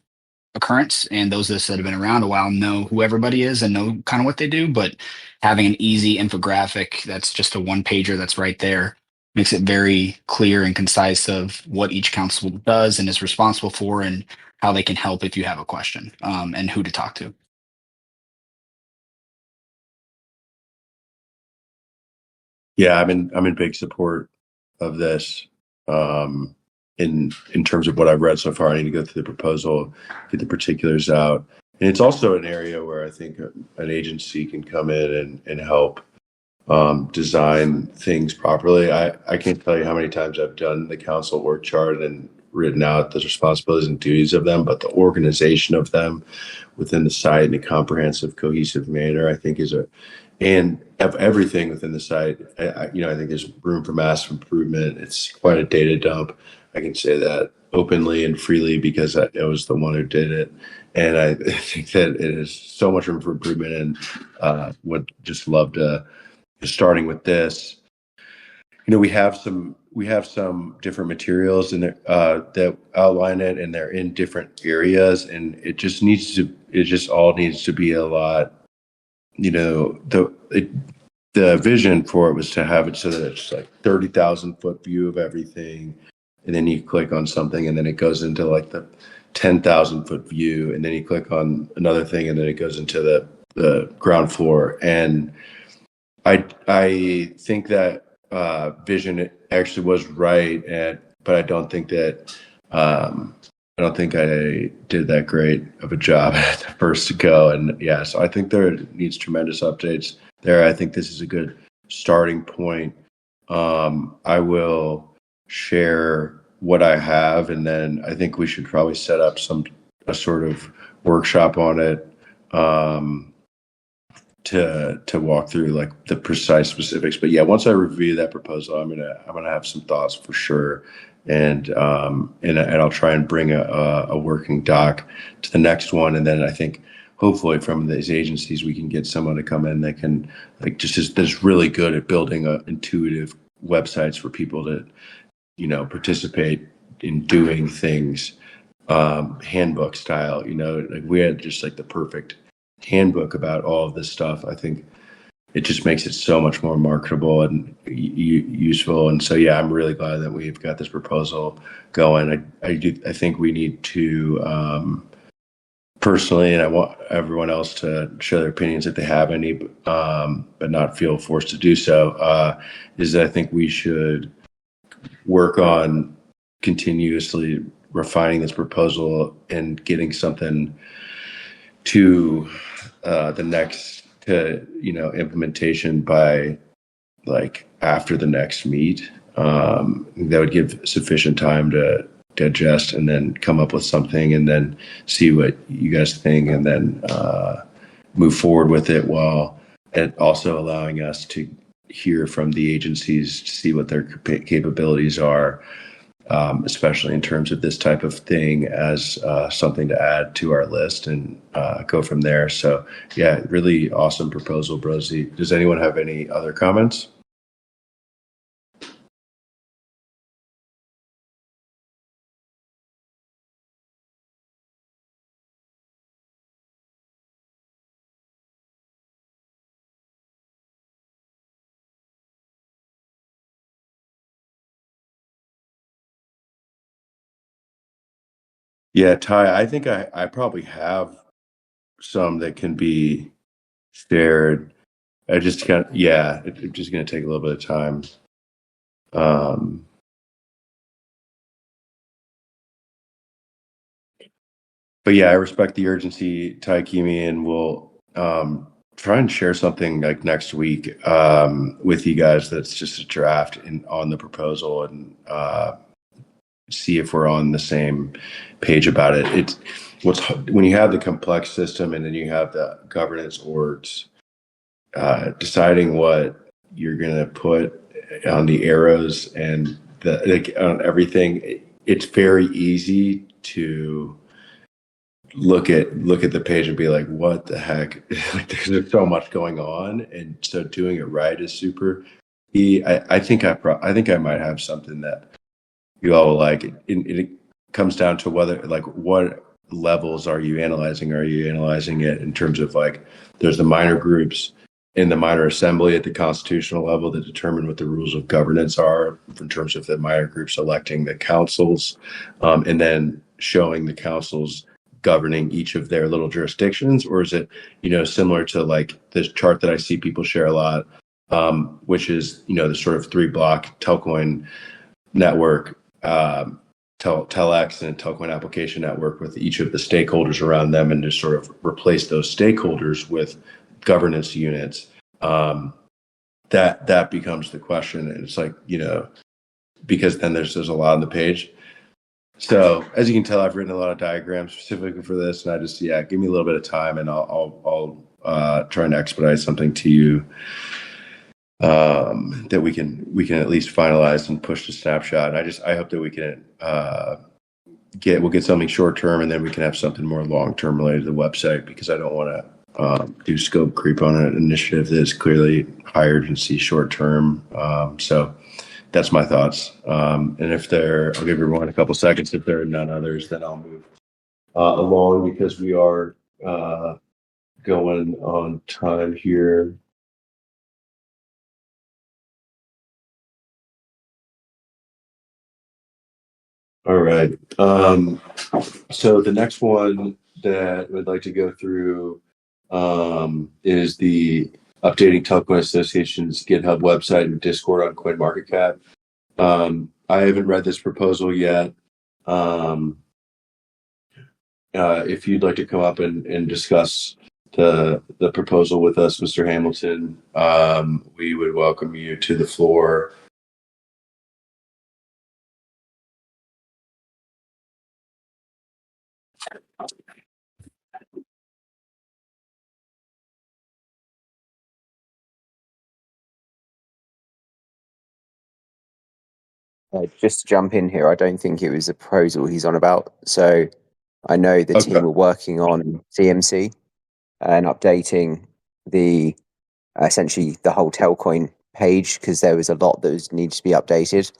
occurrence, and those of us that have been around a while know who everybody is and know kind of what they do. But having an easy infographic that's just a one pager that's right there makes it very clear and concise of what each council does and is responsible for, and how they can help if you have a question, and who to talk to. Yeah, I'm in big support of this. In terms of what I've read so far, I need to go through the proposal, get the particulars out, and it's also an area where I think an agency can come in and help design things properly. I can't tell you how many times I've done the council org chart and written out the responsibilities and duties of them, but the organization of them within the site in a comprehensive, cohesive manner, I think and of everything within the site. I think there's room for massive improvement. It's quite a data dump. I can say that openly and freely because I was the one who did it. And I think that it is so much room for improvement, and would just love to, starting with this, we have some different materials in there that outline it, and they're in different areas, and it just all needs to be a lot. The vision for it was to have it so that it's like 30,000 foot view of everything, and then you click on something, and then it goes into like the 10,000 foot view, and then you click on another thing, and then it goes into the ground floor. And I think that vision actually was right, but I don't think that I don't think I did that great of a job at the first go. And yeah, so I think there needs tremendous updates there. I think this is a good starting point. I will share what I have, and then I think we should probably set up a sort of workshop on it. To walk through like the precise specifics. But yeah, once I review that proposal, I'm gonna have some thoughts for sure, and I'll try and bring a working doc to the next one, and then I think hopefully from these agencies we can get someone to come in that can that's really good at building intuitive websites for people to participate in doing things handbook style. Like we had just like the perfect handbook about all of this stuff. I think it just makes it so much more marketable and useful. And so, yeah, I'm really glad that we've got this proposal going. I think we need to, personally, and I want everyone else to share their opinions if they have any, but not feel forced to do so, is that I think we should work on continuously refining this proposal and getting something to the next implementation by like after the next meet. That would give sufficient time to digest and then come up with something, and then see what you guys think, and then move forward with it, while and also allowing us to hear from the agencies to see what their capabilities are, especially in terms of this type of thing, as something to add to our list, and go from there. So yeah, really awesome proposal, Brosi. Does anyone have any other comments? Yeah, Ty, I think I probably have some that can be shared. I just can't, yeah, it's just going to take a little bit of time. Um, but yeah, I respect the urgency, Ty Kimi, and we'll try and share something like next week with you guys that's just a draft on the proposal, and see if we're on the same page about it. It's when you have the complex system and then you have the governance orgs, deciding what you're going to put on the arrows and on everything. It's very easy to look at the page and be like, what the heck? Like, there's so much going on, and so doing it right is super key. I think I might have something that you all will like. It comes down to whether levels are you analyzing? Are you analyzing it in terms of like there's the minor groups in the minor assembly at the constitutional level that determine what the rules of governance are in terms of the minor groups electing the councils, and then showing the councils governing each of their little jurisdictions? Or is it, similar to like this chart that I see people share a lot, which is, the sort of 3-block Telcoin network, Telex and Telcoin application network with each of the stakeholders around them, and just sort of replace those stakeholders with governance units. That becomes the question. And it's like, because then there's a lot on the page. So as you can tell, I've written a lot of diagrams specifically for this, and I just, give me a little bit of time and I'll try and expedite something to you, that we can at least finalize and push to snapshot. And I hope that we can, we'll get something short term, and then we can have something more long term related to the website, because I don't want to do scope creep on an initiative that is clearly high urgency short term. So that's my thoughts. And I'll give everyone a couple seconds. If there are none others, then I'll move along, because we are going on time here. All right. So the next one that we'd like to go through is the updating Telcoin Association's GitHub website and Discord on CoinMarketCap. I haven't read this proposal yet. If you'd like to come up and discuss the proposal with us, Mr. Hamilton, we would welcome you to the floor. Just to jump in here, I don't think it was a proposal he's on about. So I know the team were working on CMC and updating essentially the whole Telcoin page, because there was a lot that needed to be updated.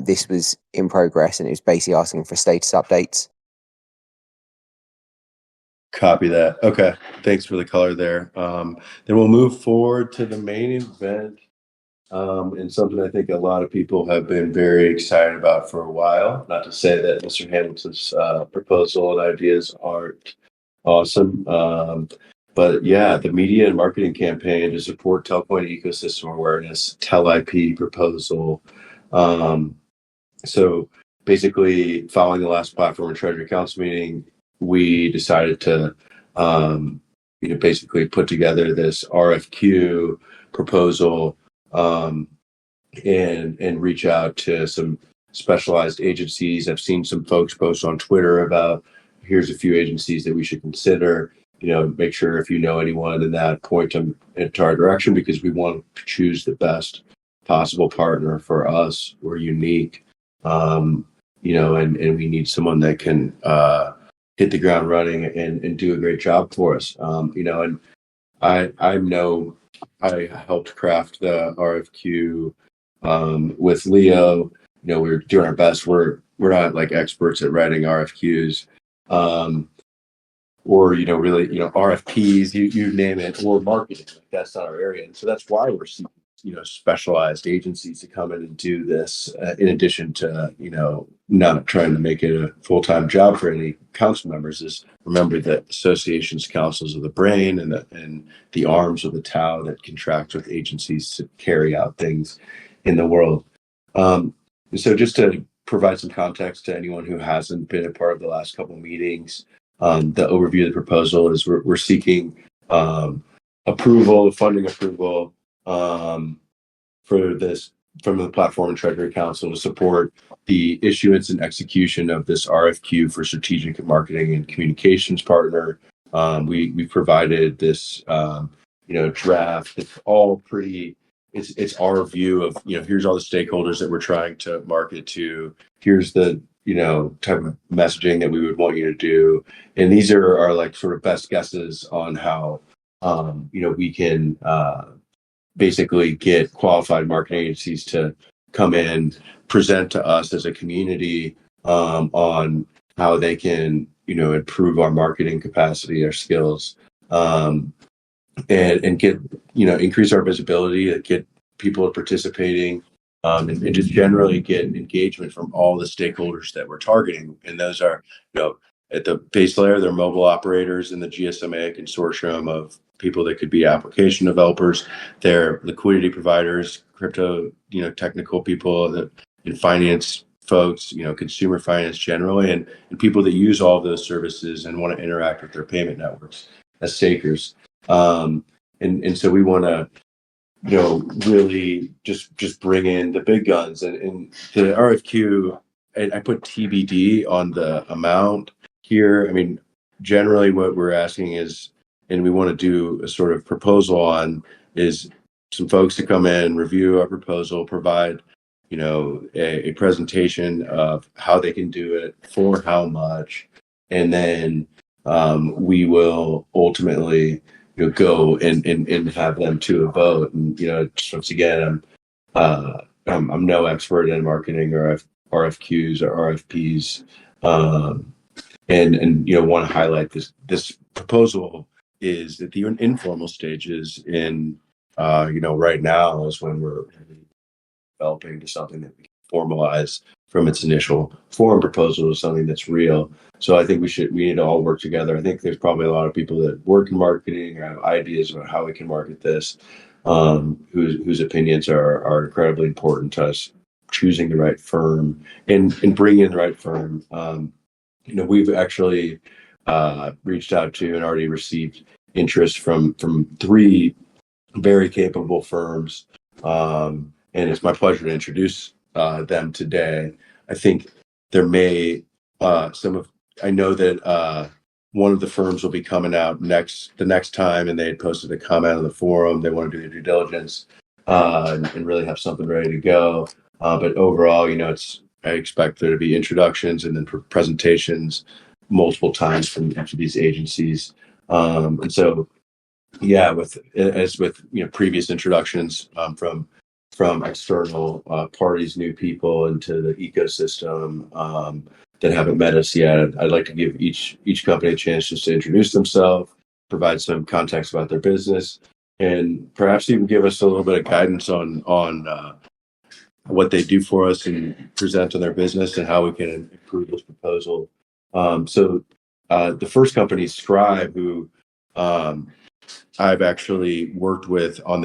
This was in progress, and it was basically asking for status updates. Copy that. Okay. Thanks for the color there. Then we'll move forward to the main event. And something I think a lot of people have been very excited about for a while. Not to say that Mr. Hamilton's proposal and ideas aren't awesome. But yeah, the media and marketing campaign to support Telcoin ecosystem awareness, TelIP proposal. So basically, following the last Platform and Treasury Council meeting, we decided to basically put together this RFQ proposal, and reach out to some specialized agencies. I've seen some folks post on Twitter about, here's a few agencies that we should consider. Make sure if you know anyone in that, point them into our direction, because we want to choose the best possible partner for us. We're unique, and we need someone that can hit the ground running and do a great job for us. And I helped craft the RFQ with Leo. We're doing our best. We're not like experts at writing RFQs, or really RFPs, you name it, or marketing. Like, that's not our area, and so that's why we're seeking specialized agencies to come in and do this, in addition to not trying to make it a full-time job for any council members. Is remember that associations, councils are the brain and the arms of the Tau that contract with agencies to carry out things in the world. So just to provide some context to anyone who hasn't been a part of the last couple of meetings, the overview of the proposal is we're seeking approval, funding approval, for this from the Platform and Treasury Council to support the issuance and execution of this RFQ for strategic marketing and communications partner. We provided this draft. It's all pretty. It's our view of here's all the stakeholders that we're trying to market to. Here's the type of messaging that we would want you to do, and these are our like sort of best guesses on how we can basically get qualified marketing agencies to come in, present to us as a community on how they can improve our marketing capacity, our skills, and get, increase our visibility, get people participating, and just generally get engagement from all the stakeholders that we're targeting. And those are, at the base layer, they're mobile operators in the GSMA consortium of people that could be application developers, they're liquidity providers, crypto, technical people, and finance folks, consumer finance generally, and people that use all of those services and want to interact with their payment networks as stakers. And so we want to, really just bring in the big guns, and the RFQ. I put TBD on the amount here. I mean, generally what we're asking is, and we want to do a sort of proposal on, is some folks to come in, review our proposal, provide, a presentation of how they can do it, for how much, and then we will ultimately, go and have them to a vote. And just once again, I'm no expert in marketing or RFQs or RFPs, and want to highlight this proposal is at the informal stages. In right now is when we're developing to something that we can formalize from its initial form proposal to something that's real. So I think we need to all work together. I think there's probably a lot of people that work in marketing or have ideas about how we can market this, whose opinions are incredibly important to us choosing the right firm and bringing in the right firm. We've actually reached out to and already received interest from 3 very capable firms. And it's my pleasure to introduce them today. I think there may I know that one of the firms will be coming out the next time, and they had posted a comment on the forum. They want to do their due diligence and really have something ready to go. But overall, I expect there to be introductions and then presentations multiple times from each of these agencies. And so, yeah, with previous introductions from external parties, new people into the ecosystem that haven't met us yet, I'd like to give each company a chance just to introduce themselves, provide some context about their business, and perhaps even give us a little bit of guidance on what they do for us and present on their business and how we can improve this proposal. So the first company is Scribe, who I've actually worked with on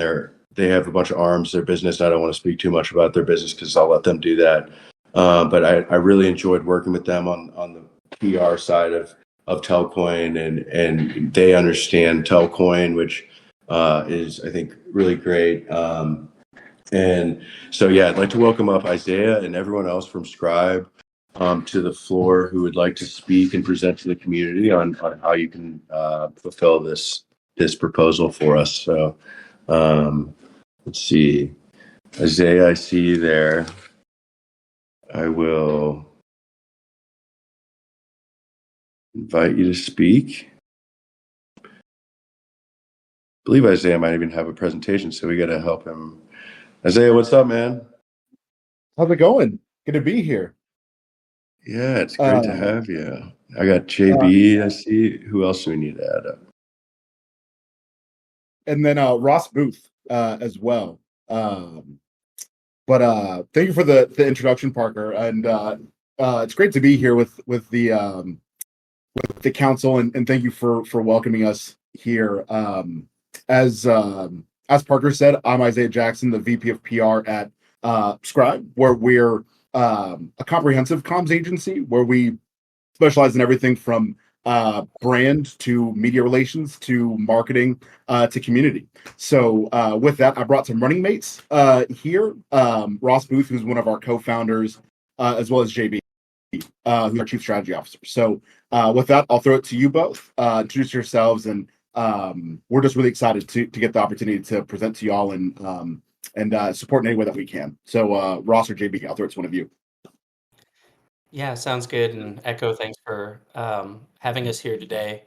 they have a bunch of arms, their business. I don't want to speak too much about their business because I'll let them do that. But I really enjoyed working with them on the PR side of Telcoin, and they understand Telcoin, which is, I think, really great. And so, yeah, I'd like to welcome up Isaiah and everyone else from Scribe to the floor who would like to speak and present to the community on how you can fulfill this proposal for us. So let's see. Isaiah, I see you there. I will invite you to speak. I believe Isaiah might even have a presentation, so we got to help him. Isaiah, what's up, man? How's it going? Good to be here. Yeah, it's great to have you. I got JB. I see. Who else do we need to add up? And then Ross Booth as well. But thank you for the introduction, Parker. And it's great to be here with the council, and thank you for welcoming us here. As Parker said, I'm Isaiah Jackson, the VP of PR at Scribe, where we're a comprehensive comms agency where we specialize in everything from brand to media relations to marketing to community. So with that, I brought some running mates here. Ross Booth, who's one of our co-founders, as well as JB, who's our chief strategy officer. So with that, I'll throw it to you both. Introduce yourselves, and we're just really excited to get the opportunity to present to y'all and support in any way that we can. So Ross or JB, I'll throw it to one of you. Yeah, sounds good. And Echo, thanks for having us here today.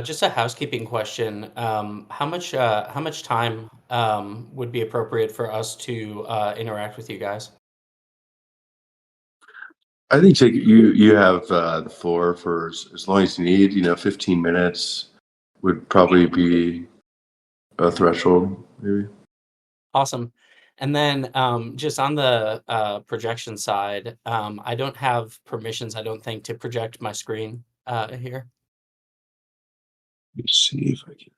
Just a housekeeping question. How much time would be appropriate for us to interact with you guys? I think you have the floor for as long as you need. 15 minutes would probably be a threshold, maybe. Awesome. And then just on the projection side, I don't have permissions, I don't think, to project my screen here. Let me see if I can.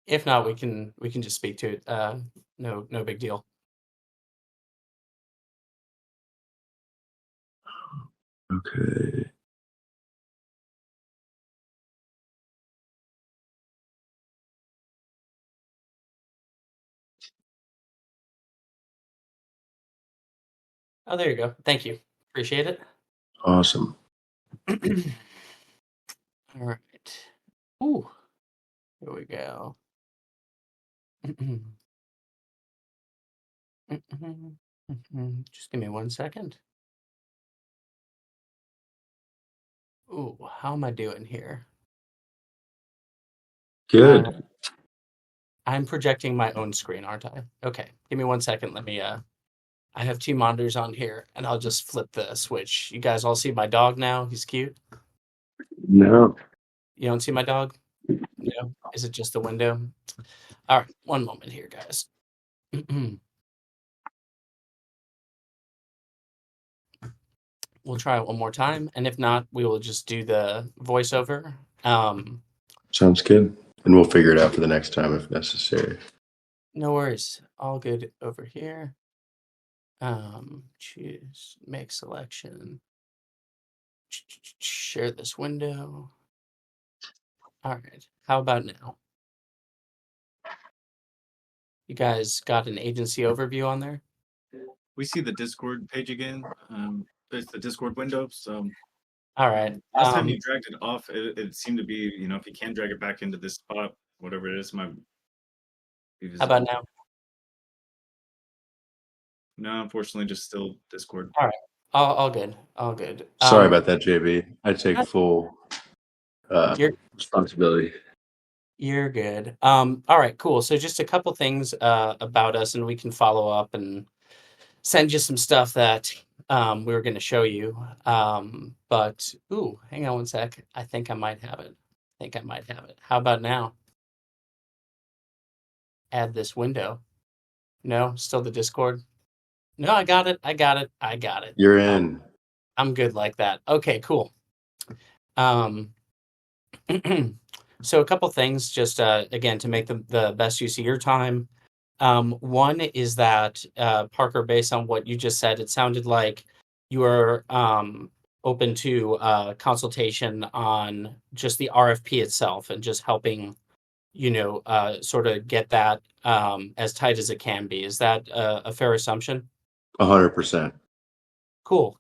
If not, we can just speak to it. No big deal. Okay. Oh, there you go. Thank you. Appreciate it. Awesome. All right. Ooh, here we go. Just give me 1 second. Ooh, how am I doing here? Good. I'm projecting my own screen, aren't I? Okay, give me 1 second. Let me. I have 2 monitors on here, and I'll just flip the switch. You guys all see my dog now? He's cute. No. You don't see my dog? No. Is it just the window? All right, 1 moment here, guys. We'll try it one more time, and if not, we will just do the voiceover. Sounds good. And we'll figure it out for the next time if necessary. No worries. All good over here. Choose, make selection. Share this window. All right. How about now? You guys got an agency overview on there? We see the Discord page again. It's the Discord window. So All right. last time you dragged it off, it seemed to be, if you can drag it back into this spot, whatever it is, might be How visible. about now? No, unfortunately, just still Discord. All right. All good. All good. Sorry about that, JB. I take full You're responsibility. You're good. All right, cool. So just a couple things about us, and we can follow up and send you some stuff that we were going to show you. But ooh, hang on 1 sec. I think I might have it. How about now? Add this window. No, still the Discord. No, I got it. You're in. I'm good like that. Okay, cool. Um, so a couple things, just again to make the best use of your time. One is that Parker, based on what you just said, it sounded like you are open to consultation on just the RFP itself and just helping, sort of get that as tight as it can be. Is that a fair assumption? 100%. Cool.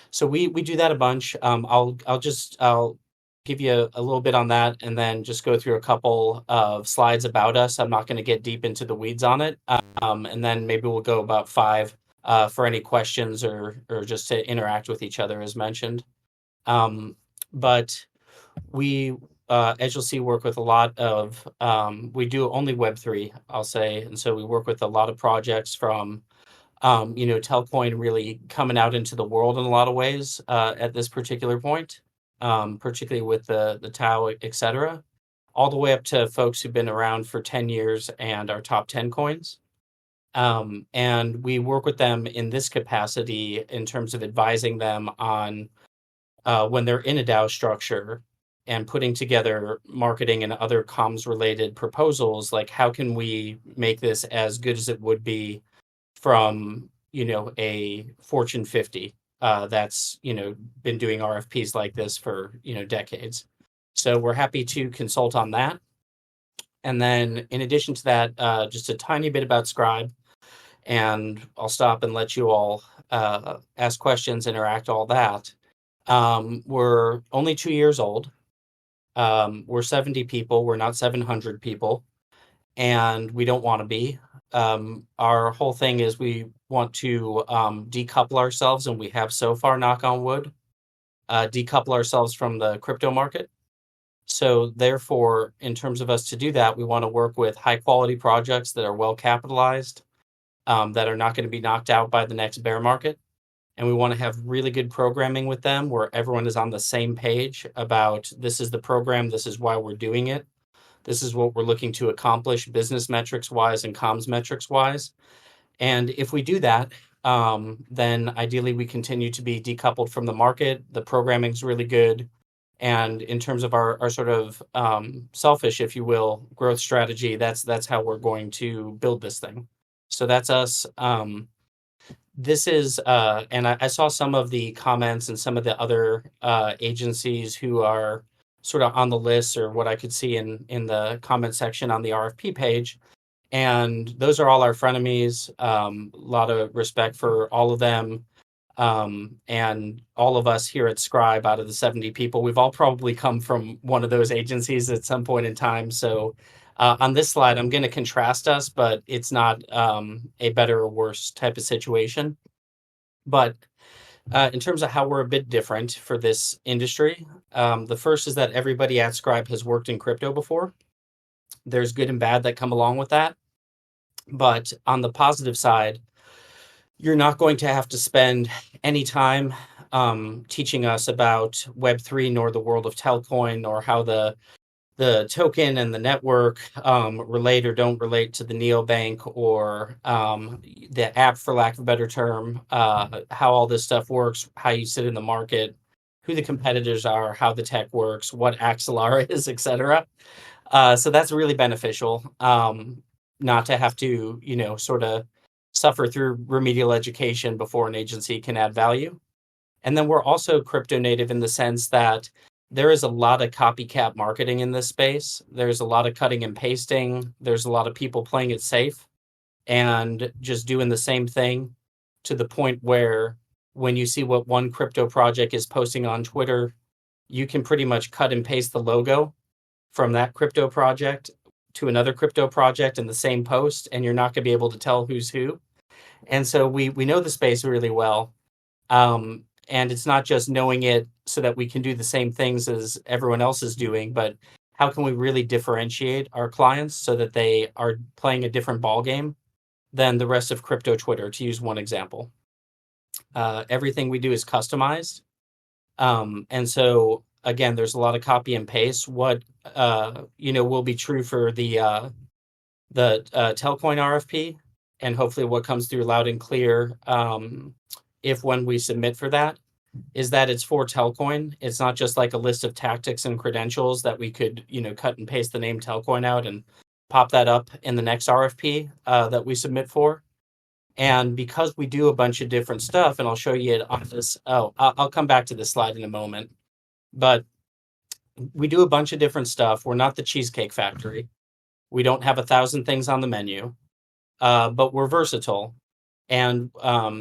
So we do that a bunch. I'll give you a little bit on that, and then just go through a couple of slides about us. I'm not going to get deep into the weeds on it, and then maybe we'll go about 5 for any questions or just to interact with each other, as mentioned. But we, as you'll see, work with a lot of. We do only Web3, I'll say, and so we work with a lot of projects from. Telcoin really coming out into the world in a lot of ways at this particular point, particularly with the Tau, et cetera, all the way up to folks who've been around for 10 years and are top 10 coins. And we work with them in this capacity in terms of advising them on when they're in a DAO structure and putting together marketing and other comms related proposals, like how can we make this as good as it would be from a Fortune 50 that's been doing RFPs like this for decades. So we're happy to consult on that. And then in addition to that, just a tiny bit about Scribe, and I'll stop and let you all ask questions, interact, all that. We're only 2 years old. We're 70 people. We're not 700 people, and we don't want to be. Our whole thing is we want to decouple ourselves, and we have so far, knock on wood, decouple ourselves from the crypto market. So therefore, in terms of us to do that, we want to work with high quality projects that are well capitalized, that are not going to be knocked out by the next bear market. and we want to have really good programming with them where everyone is on the same page about this is the program, this is why we're doing it, this is what we're looking to accomplish business metrics wise and comms metrics wise. And if we do that, then ideally we continue to be decoupled from the market. The programming's really good. And in terms of our sort of selfish, if you will, growth strategy, that's how we're going to build this thing. So that's us. This is, and I saw some of the comments and some of the other agencies who are sort of on the list, or what I could see in the comment section on the RFP page. And those are all our frenemies. A lot of respect for all of them. And all of us here at Scribe, out of the 70 people, we've all probably come from one of those agencies at some point in time. So on this slide, I'm going to contrast us, but it's not a better or worse type of situation. But in terms of how we're a bit different for this industry, the first is that everybody at Scribe has worked in crypto before. There's good and bad that come along with that. But on the positive side, you're not going to have to spend any time teaching us about Web3 nor the world of Telcoin, or how the token and the network relate or don't relate to the neobank, or the app, for lack of a better term, how all this stuff works, how you sit in the market, who the competitors are, how the tech works, what Axelar is, etc. So that's really beneficial, not to have to, sort of suffer through remedial education before an agency can add value. And then we're also crypto native in the sense that there is a lot of copycat marketing in this space. There's a lot of cutting and pasting. There's a lot of people playing it safe and just doing the same thing, to the point where when you see what one crypto project is posting on Twitter, you can pretty much cut and paste the logo from that crypto project to another crypto project in the same post, and you're not going to be able to tell who's who. And so we know the space really well. And it's not just knowing it so that we can do the same things as everyone else is doing, but how can we really differentiate our clients so that they are playing a different ball game than the rest of crypto Twitter, to use one example. Everything we do is customized. And so, again, there's a lot of copy and paste. What will be true for the Telcoin RFP, and hopefully what comes through loud and clear if when we submit for that, is that it's for Telcoin. It's not just like a list of tactics and credentials that we could cut and paste the name Telcoin out and pop that up in the next RFP that we submit for. And because we do a bunch of different stuff, and I'll show you it on this. I'll come back to this slide in a moment. But we do a bunch of different stuff. We're not the Cheesecake Factory. We don't have 1,000 things on the menu, but we're versatile. And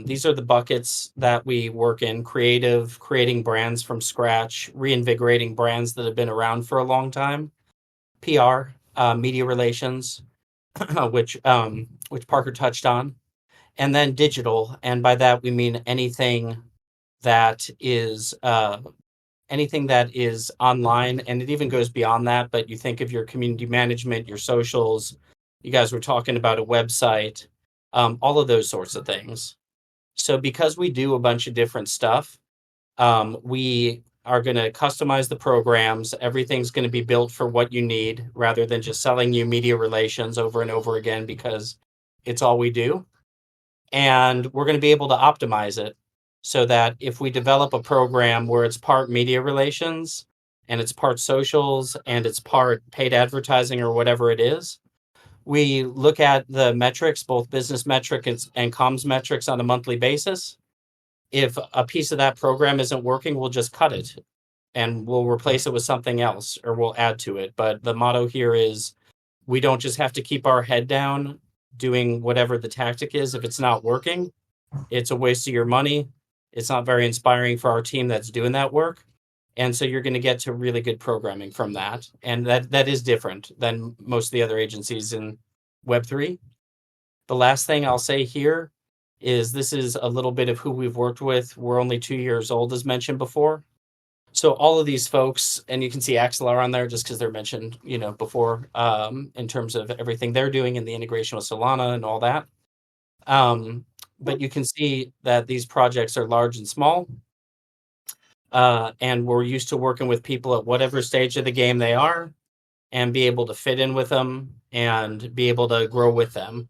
these are the buckets that we work in: creative, creating brands from scratch, reinvigorating brands that have been around for a long time, PR, media relations, which Parker touched on, and then digital. And by that, we mean anything that is online, and it even goes beyond that. But you think of your community management, your socials. You guys were talking about a website, all of those sorts of things. So because we do a bunch of different stuff, we are going to customize the programs. Everything's going to be built for what you need, rather than just selling you media relations over and over again because it's all we do. And we're going to be able to optimize it so that if we develop a program where it's part media relations and it's part socials and it's part paid advertising or whatever it is, we look at the metrics, both business metrics and comms metrics, on a monthly basis. If a piece of that program isn't working, we'll just cut it and we'll replace it with something else, or we'll add to it. But the motto here is we don't just have to keep our head down doing whatever the tactic is. If it's not working, it's a waste of your money. It's not very inspiring for our team that's doing that work. And so you're going to get to really good programming from that. And that is different than most of the other agencies in Web3. The last thing I'll say here is this is a little bit of who we've worked with. We're only 2 years old, as mentioned before. So all of these folks, and you can see Axelar on there just because they're mentioned, before, in terms of everything they're doing and the integration with Solana and all that. but you can see that these projects are large and small. And we're used to working with people at whatever stage of the game they are and be able to fit in with them and be able to grow with them.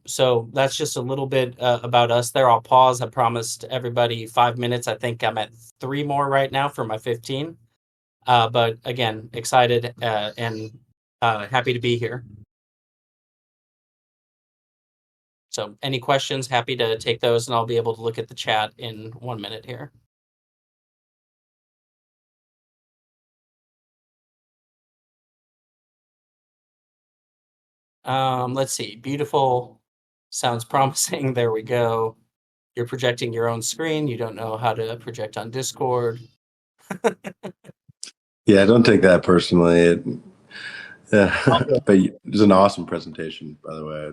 So that's just a little bit about us there. I'll pause. I promised everybody 5 minutes. I think I'm at 3 more right now for my 15. But again, excited and happy to be here. So any questions, happy to take those, and I'll be able to look at the chat in 1 minute here. Let's see. Beautiful. Sounds promising. There we go. You're projecting your own screen. You don't know how to project on Discord. Yeah, don't take that personally. But it was an awesome presentation, by the way.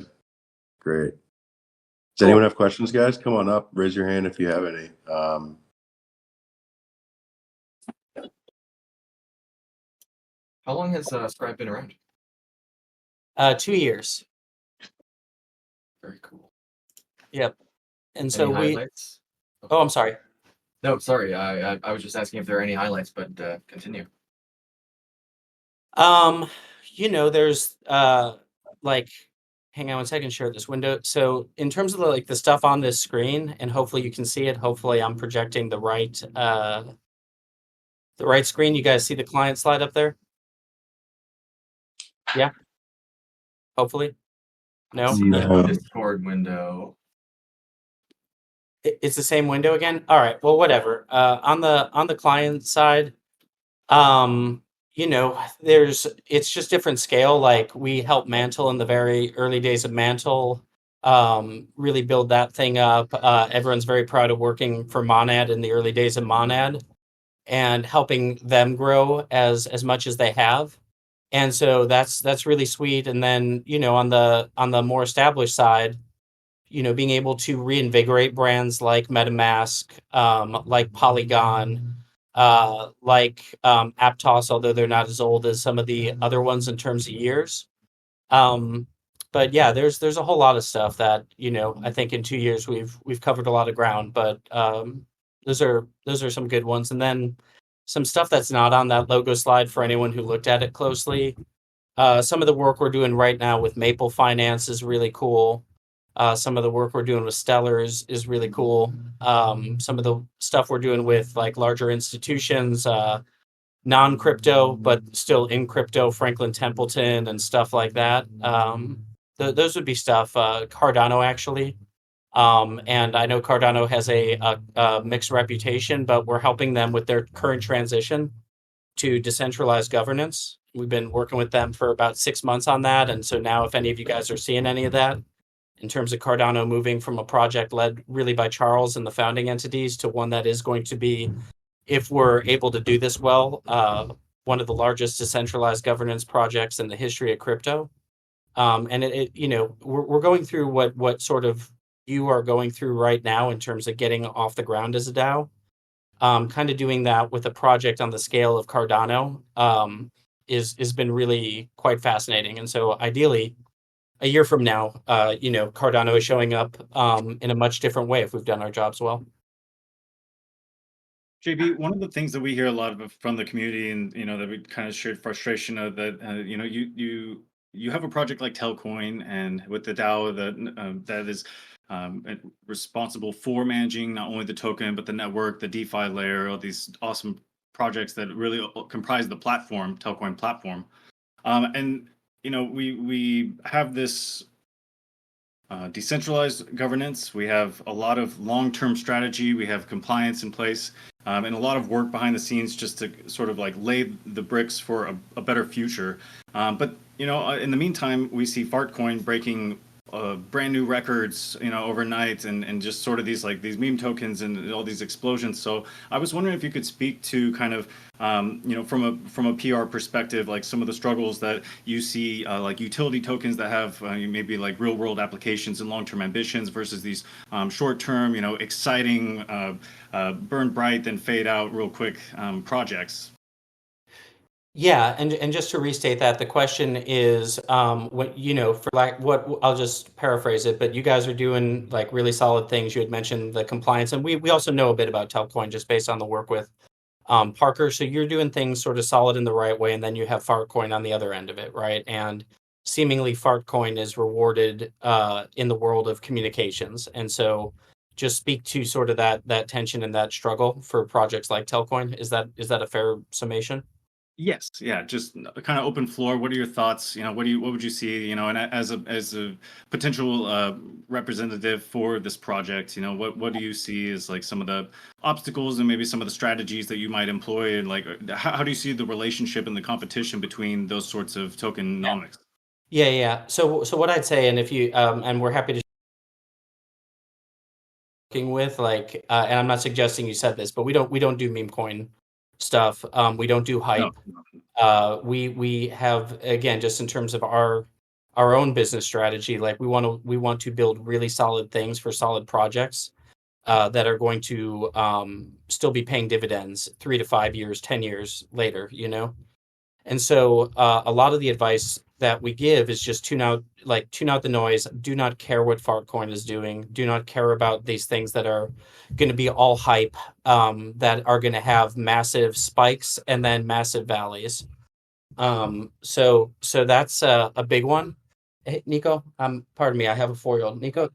Great. Does anyone have questions, guys? Come on up. Raise your hand if you have any. How long has Scribe been around? 2 years. Very cool. Yep. And Any so highlights? Oh, I'm sorry. No, sorry. I was just asking if there are any highlights, but continue. There's like, hang on one second, share this window. So in terms of the stuff on this screen, and hopefully you can see it. Hopefully I'm projecting the right screen. You guys see the client slide up there? Yeah. Hopefully. No. No. Discord window. It's the same window again. All right. Well, whatever. On the client side, it's just different scale. Like we helped Mantle in the very early days of Mantle, really build that thing up. Everyone's very proud of working for Monad in the early days of Monad and helping them grow as much as they have. And so that's really sweet. And then, on the more established side, being able to reinvigorate brands like MetaMask, like Polygon, like Aptos, although they're not as old as some of the other ones in terms of years. But yeah, there's a whole lot of stuff that I think in 2 years we've covered a lot of ground. But those are some good ones, and then some stuff that's not on that logo slide for anyone who looked at it closely. Some of the work we're doing right now with Maple Finance is really cool. Some of the work we're doing with Stellar is really cool. Some of the stuff we're doing with like larger institutions, non-crypto, but still in crypto, Franklin Templeton and stuff like that. Those would be stuff, Cardano actually. And I know Cardano has a mixed reputation, but we're helping them with their current transition to decentralized governance. We've been working with them for about 6 months on that. And so now if any of you guys are seeing any of that, in terms of Cardano moving from a project led really by Charles and the founding entities to one that is going to be, if we're able to do this well, one of the largest decentralized governance projects in the history of crypto. And we're going through what sort of you are going through right now in terms of getting off the ground as a DAO. Kind of doing that with a project on the scale of Cardano is been really quite fascinating. And so ideally, a year from now, Cardano is showing up in a much different way if we've done our jobs well. JB, one of the things that we hear a lot of from the community, and that we kind of shared frustration of that, you have a project like Telcoin, and with the DAO that is responsible for managing not only the token but the network, the DeFi layer, all these awesome projects that really comprise the platform, Telcoin platform, and we have this decentralized governance. We have a lot of long-term strategy. We have compliance in place, and a lot of work behind the scenes just to sort of like lay the bricks for a better future. But in the meantime, we see Fartcoin breaking brand new records, overnight, and just sort of these meme tokens and all these explosions. So I was wondering if you could speak to kind of, from a PR perspective, like some of the struggles that you see, like utility tokens that have maybe like real world applications and long-term ambitions versus these short-term, exciting, burn bright then fade out real quick projects. Yeah, and just to restate that, the question is, what for what I'll just paraphrase it, but you guys are doing like really solid things. You had mentioned the compliance, and we also know a bit about Telcoin just based on the work with Parker. So you're doing things sort of solid in the right way, and then you have Fartcoin on the other end of it, right? And seemingly Fartcoin is rewarded in the world of communications, and so just speak to sort of that tension and that struggle for projects like Telcoin. Is that a fair summation? Yes, yeah, just kind of open floor. What are your thoughts? What would you see? And as a potential representative for this project, what do you see as like some of the obstacles and maybe some of the strategies that you might employ, and like how do you see the relationship and the competition between those sorts of tokenomics? Yeah. So what I'd say, and if you and we're happy to working with like, and I'm not suggesting you said this, but we don't do meme coin stuff. We don't do No, hype. We have, again, just in terms of our own business strategy, like we want to build really solid things for solid projects that are going to still be paying dividends 3 to 5 years, 10 years later. And so a lot of the advice that we give is just tune out the noise. Do not care what Fartcoin is doing. Do not care about these things that are going to be all hype, that are going to have massive spikes and then massive valleys. So that's a big one. Hey, Nico, pardon me, I have a 4-year-old. Nico,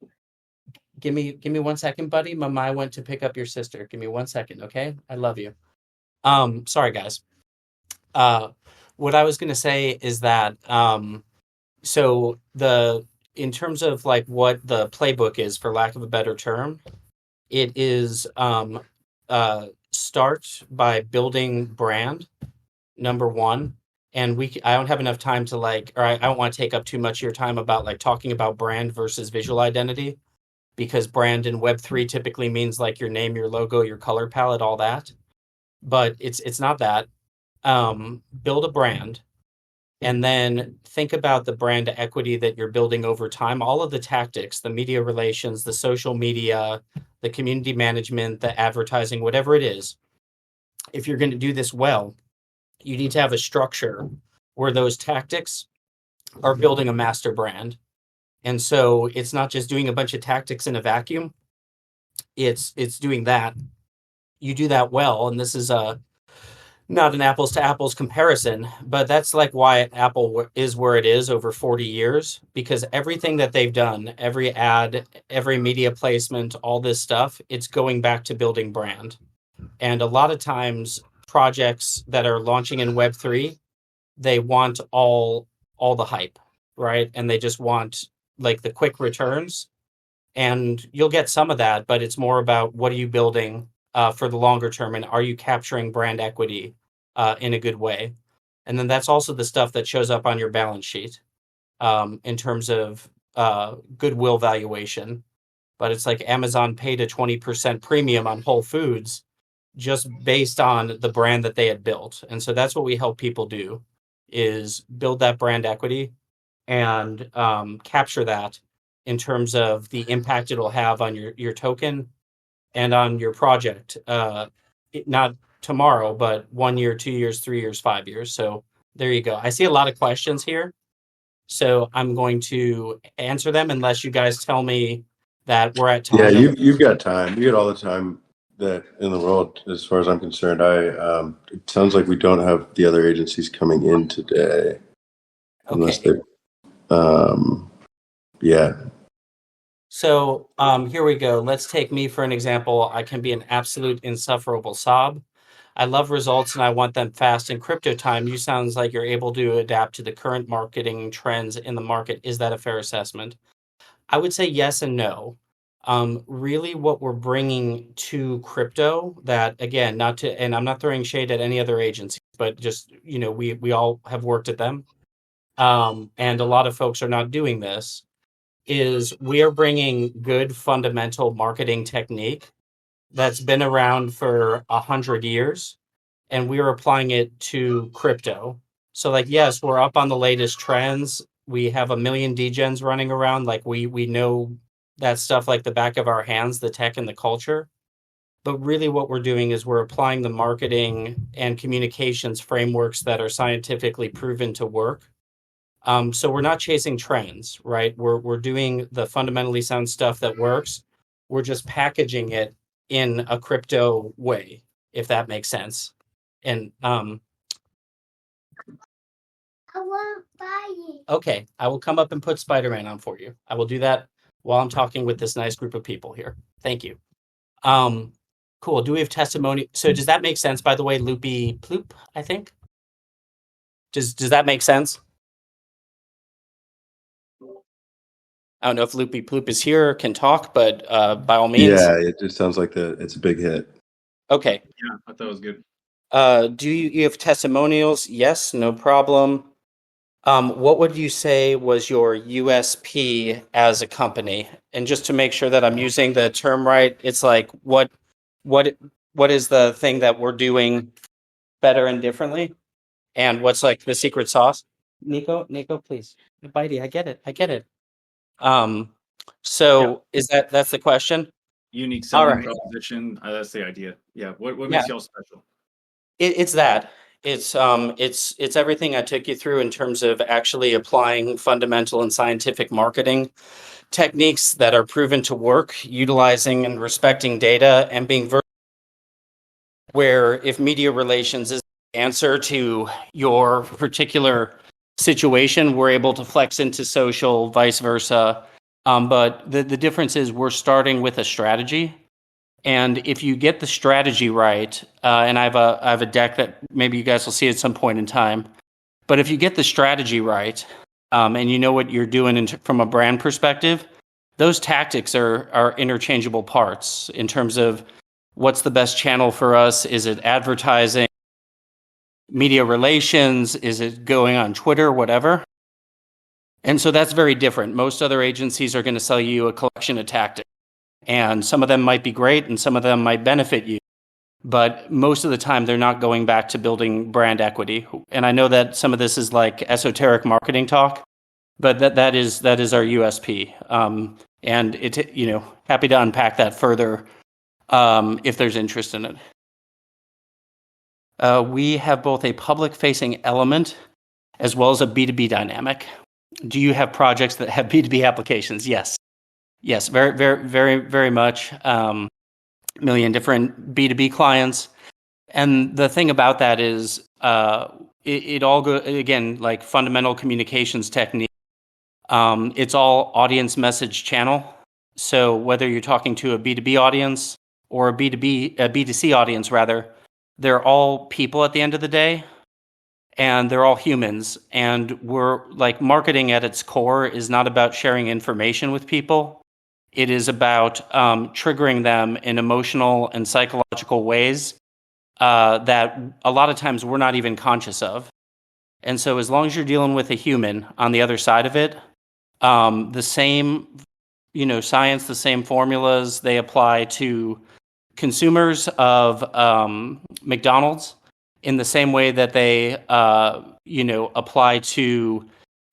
give me 1 second, buddy. Mama went to pick up your sister. Give me 1 second, okay? I love you. Sorry, guys. Uh, what I was gonna say is that so in terms of like what the playbook is, for lack of a better term, it is start by building brand, number one. And I don't have enough time to like, or I don't want to take up too much of your time about like talking about brand versus visual identity, because brand in Web3 typically means like your name, your logo, your color palette, all that. But it's not that. Build a brand, and then think about the brand equity that you're building over time. All of the tactics, the media relations, the social media, the community management, the advertising, whatever it is. If you're going to do this well, you need to have a structure where those tactics are building a master brand. And so it's not just doing a bunch of tactics in a vacuum. It's doing that. You do that well, and this is not an apples to apples comparison, but that's like why Apple is where it is over 40 years, because everything that they've done, every ad, every media placement, all this stuff, it's going back to building brand. And a lot of times projects that are launching in Web3, they want all the hype, right? And they just want like the quick returns. And you'll get some of that, but it's more about what are you building for the longer term, and are you capturing brand equity in a good way? And then that's also the stuff that shows up on your balance sheet in terms of goodwill valuation. But it's like Amazon paid a 20% premium on Whole Foods just based on the brand that they had built. And so that's what we help people do, is build that brand equity and capture that in terms of the impact it'll have on your token and on your project. Not tomorrow, but 1 year, 2 years, 3 years, 5 years. So there you go. I see a lot of questions here. So I'm going to answer them unless you guys tell me that we're at time. Yeah, you've got time. You got all the time that in the world, as far as I'm concerned. It sounds like we don't have the other agencies coming in today, unless Okay. yeah. So here we go. Let's take me for an example. I can be an absolute insufferable sob. I love results and I want them fast. In crypto time, you sounds like you're able to adapt to the current marketing trends in the market. Is that a fair assessment? I would say yes and no. Really, what we're bringing to crypto, that again, not to, and I'm not throwing shade at any other agencies, but just we all have worked at them, and a lot of folks are not doing this. Is we are bringing good fundamental marketing technique that's been around for 100 years, and we are applying it to crypto. So, like, yes, we're up on the latest trends. We have a million degens running around. Like, we know that stuff like the back of our hands, the tech and the culture. But really what we're doing is we're applying the marketing and communications frameworks that are scientifically proven to work. So we're not chasing trends, right? We're doing the fundamentally sound stuff that works. We're just packaging it in a crypto way, if that makes sense. And okay, I will come up and put Spider-Man on for you. I will do that while I'm talking with this nice group of people here. Thank you. Cool. Do we have testimony? So does that make sense, by the way, Loopy Ploop, I think? Does that make sense? I don't know if Loopy Ploop is here or can talk, but by all means. Yeah, it just sounds like it's a big hit. Okay. Yeah, I thought it was good. Do you have testimonials? Yes, no problem. What would you say was your USP as a company? And just to make sure that I'm using the term right, it's like what is the thing that we're doing better and differently? And what's like the secret sauce? Nico, please. Bitey, I get it. So is that's the question? Unique All selling right. proposition. That's the idea. Yeah. What Yeah. makes y'all special? It's that. It's everything I took you through in terms of actually applying fundamental and scientific marketing techniques that are proven to work, utilizing and respecting data, and being where if media relations is the answer to your particular situation, we're able to flex into social, vice versa. But the difference is we're starting with a strategy. And if you get the strategy right, and I have a deck that maybe you guys will see at some point in time, but if you get the strategy right, and you know what you're doing from a brand perspective, those tactics are interchangeable parts in terms of what's the best channel for us. Is it advertising, media relations? Is it going on Twitter, whatever? And so that's very different. Most other agencies are going to sell you a collection of tactics. And some of them might be great and some of them might benefit you. But most of the time, they're not going back to building brand equity. And I know that some of this is like esoteric marketing talk, but that is our USP. And happy to unpack that further if there's interest in it. We have both a public-facing element as well as a B2B dynamic. Do you have projects that have B2B applications? Yes. Yes, very, very, very, very much. Million different B2B clients. And the thing about that is it all go again, like fundamental communications technique. It's all audience message channel. So whether you're talking to a B2B audience or a B2C audience rather, they're all people at the end of the day. And they're all humans. And we're like marketing at its core is not about sharing information with people. It is about triggering them in emotional and psychological ways that a lot of times we're not even conscious of. And so as long as you're dealing with a human on the other side of it, the same, science, the same formulas, they apply to consumers of McDonald's in the same way that they, apply to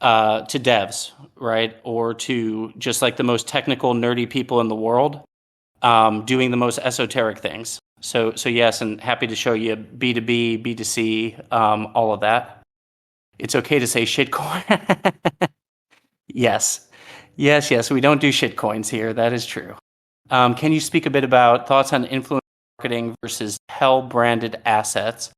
devs, right? Or to just like the most technical, nerdy people in the world doing the most esoteric things. So yes, and happy to show you B2B, B2C, all of that. It's okay to say shitcoin. Yes. We don't do shitcoins here. That is true. Can you speak a bit about thoughts on influencer marketing versus branded assets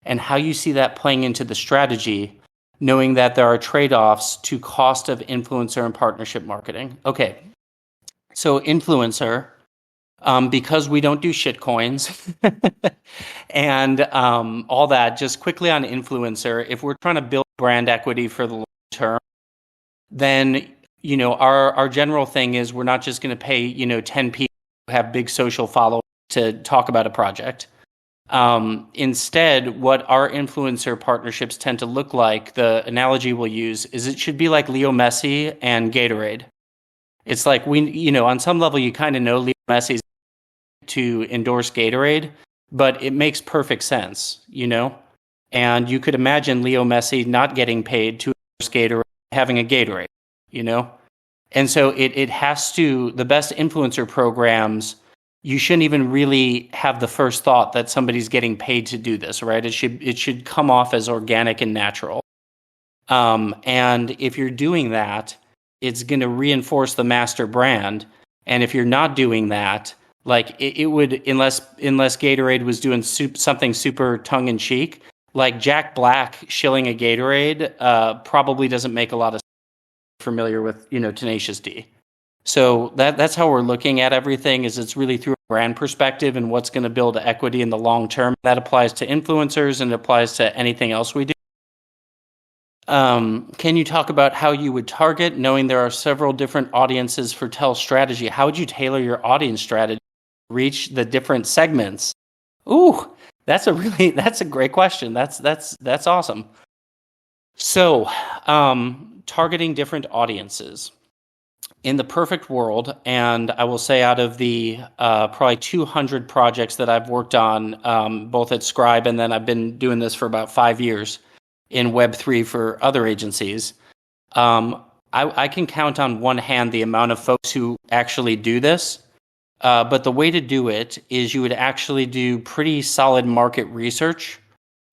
and how you see that playing into the strategy, knowing that there are trade-offs to cost of influencer and partnership marketing? Okay, so influencer, because we don't do shit coins and all that, just quickly on influencer, if we're trying to build brand equity for the long term, then, our general thing is we're not just going to pay, 10 people who have big social followers to talk about a project. Instead, what our influencer partnerships tend to look like, the analogy we'll use is it should be like Leo Messi and Gatorade. It's like on some level, you kind of know Leo Messi's to endorse Gatorade, but it makes perfect sense, and you could imagine Leo Messi not getting paid to endorse Gatorade, having a Gatorade, and so it has to, the best influencer programs you shouldn't even really have the first thought that somebody's getting paid to do this, right? It should come off as organic and natural. And if you're doing that, it's going to reinforce the master brand. And if you're not doing that, like it would, unless Gatorade was doing something super tongue in cheek, like Jack Black shilling a Gatorade probably doesn't make a lot of sense. Familiar with Tenacious D. So that's how we're looking at everything. Is it's really through a brand perspective and what's going to build equity in the long term. That applies to influencers and it applies to anything else we do. Can you talk about how you would target, knowing there are several different audiences for Tell strategy? How would you tailor your audience strategy to reach the different segments? Ooh, that's a great question. That's awesome. So, targeting different audiences. In the perfect world, and I will say out of the probably 200 projects that I've worked on, both at Scribe and then I've been doing this for about 5 years in Web3 for other agencies, I can count on one hand the amount of folks who actually do this. But the way to do it is you would actually do pretty solid market research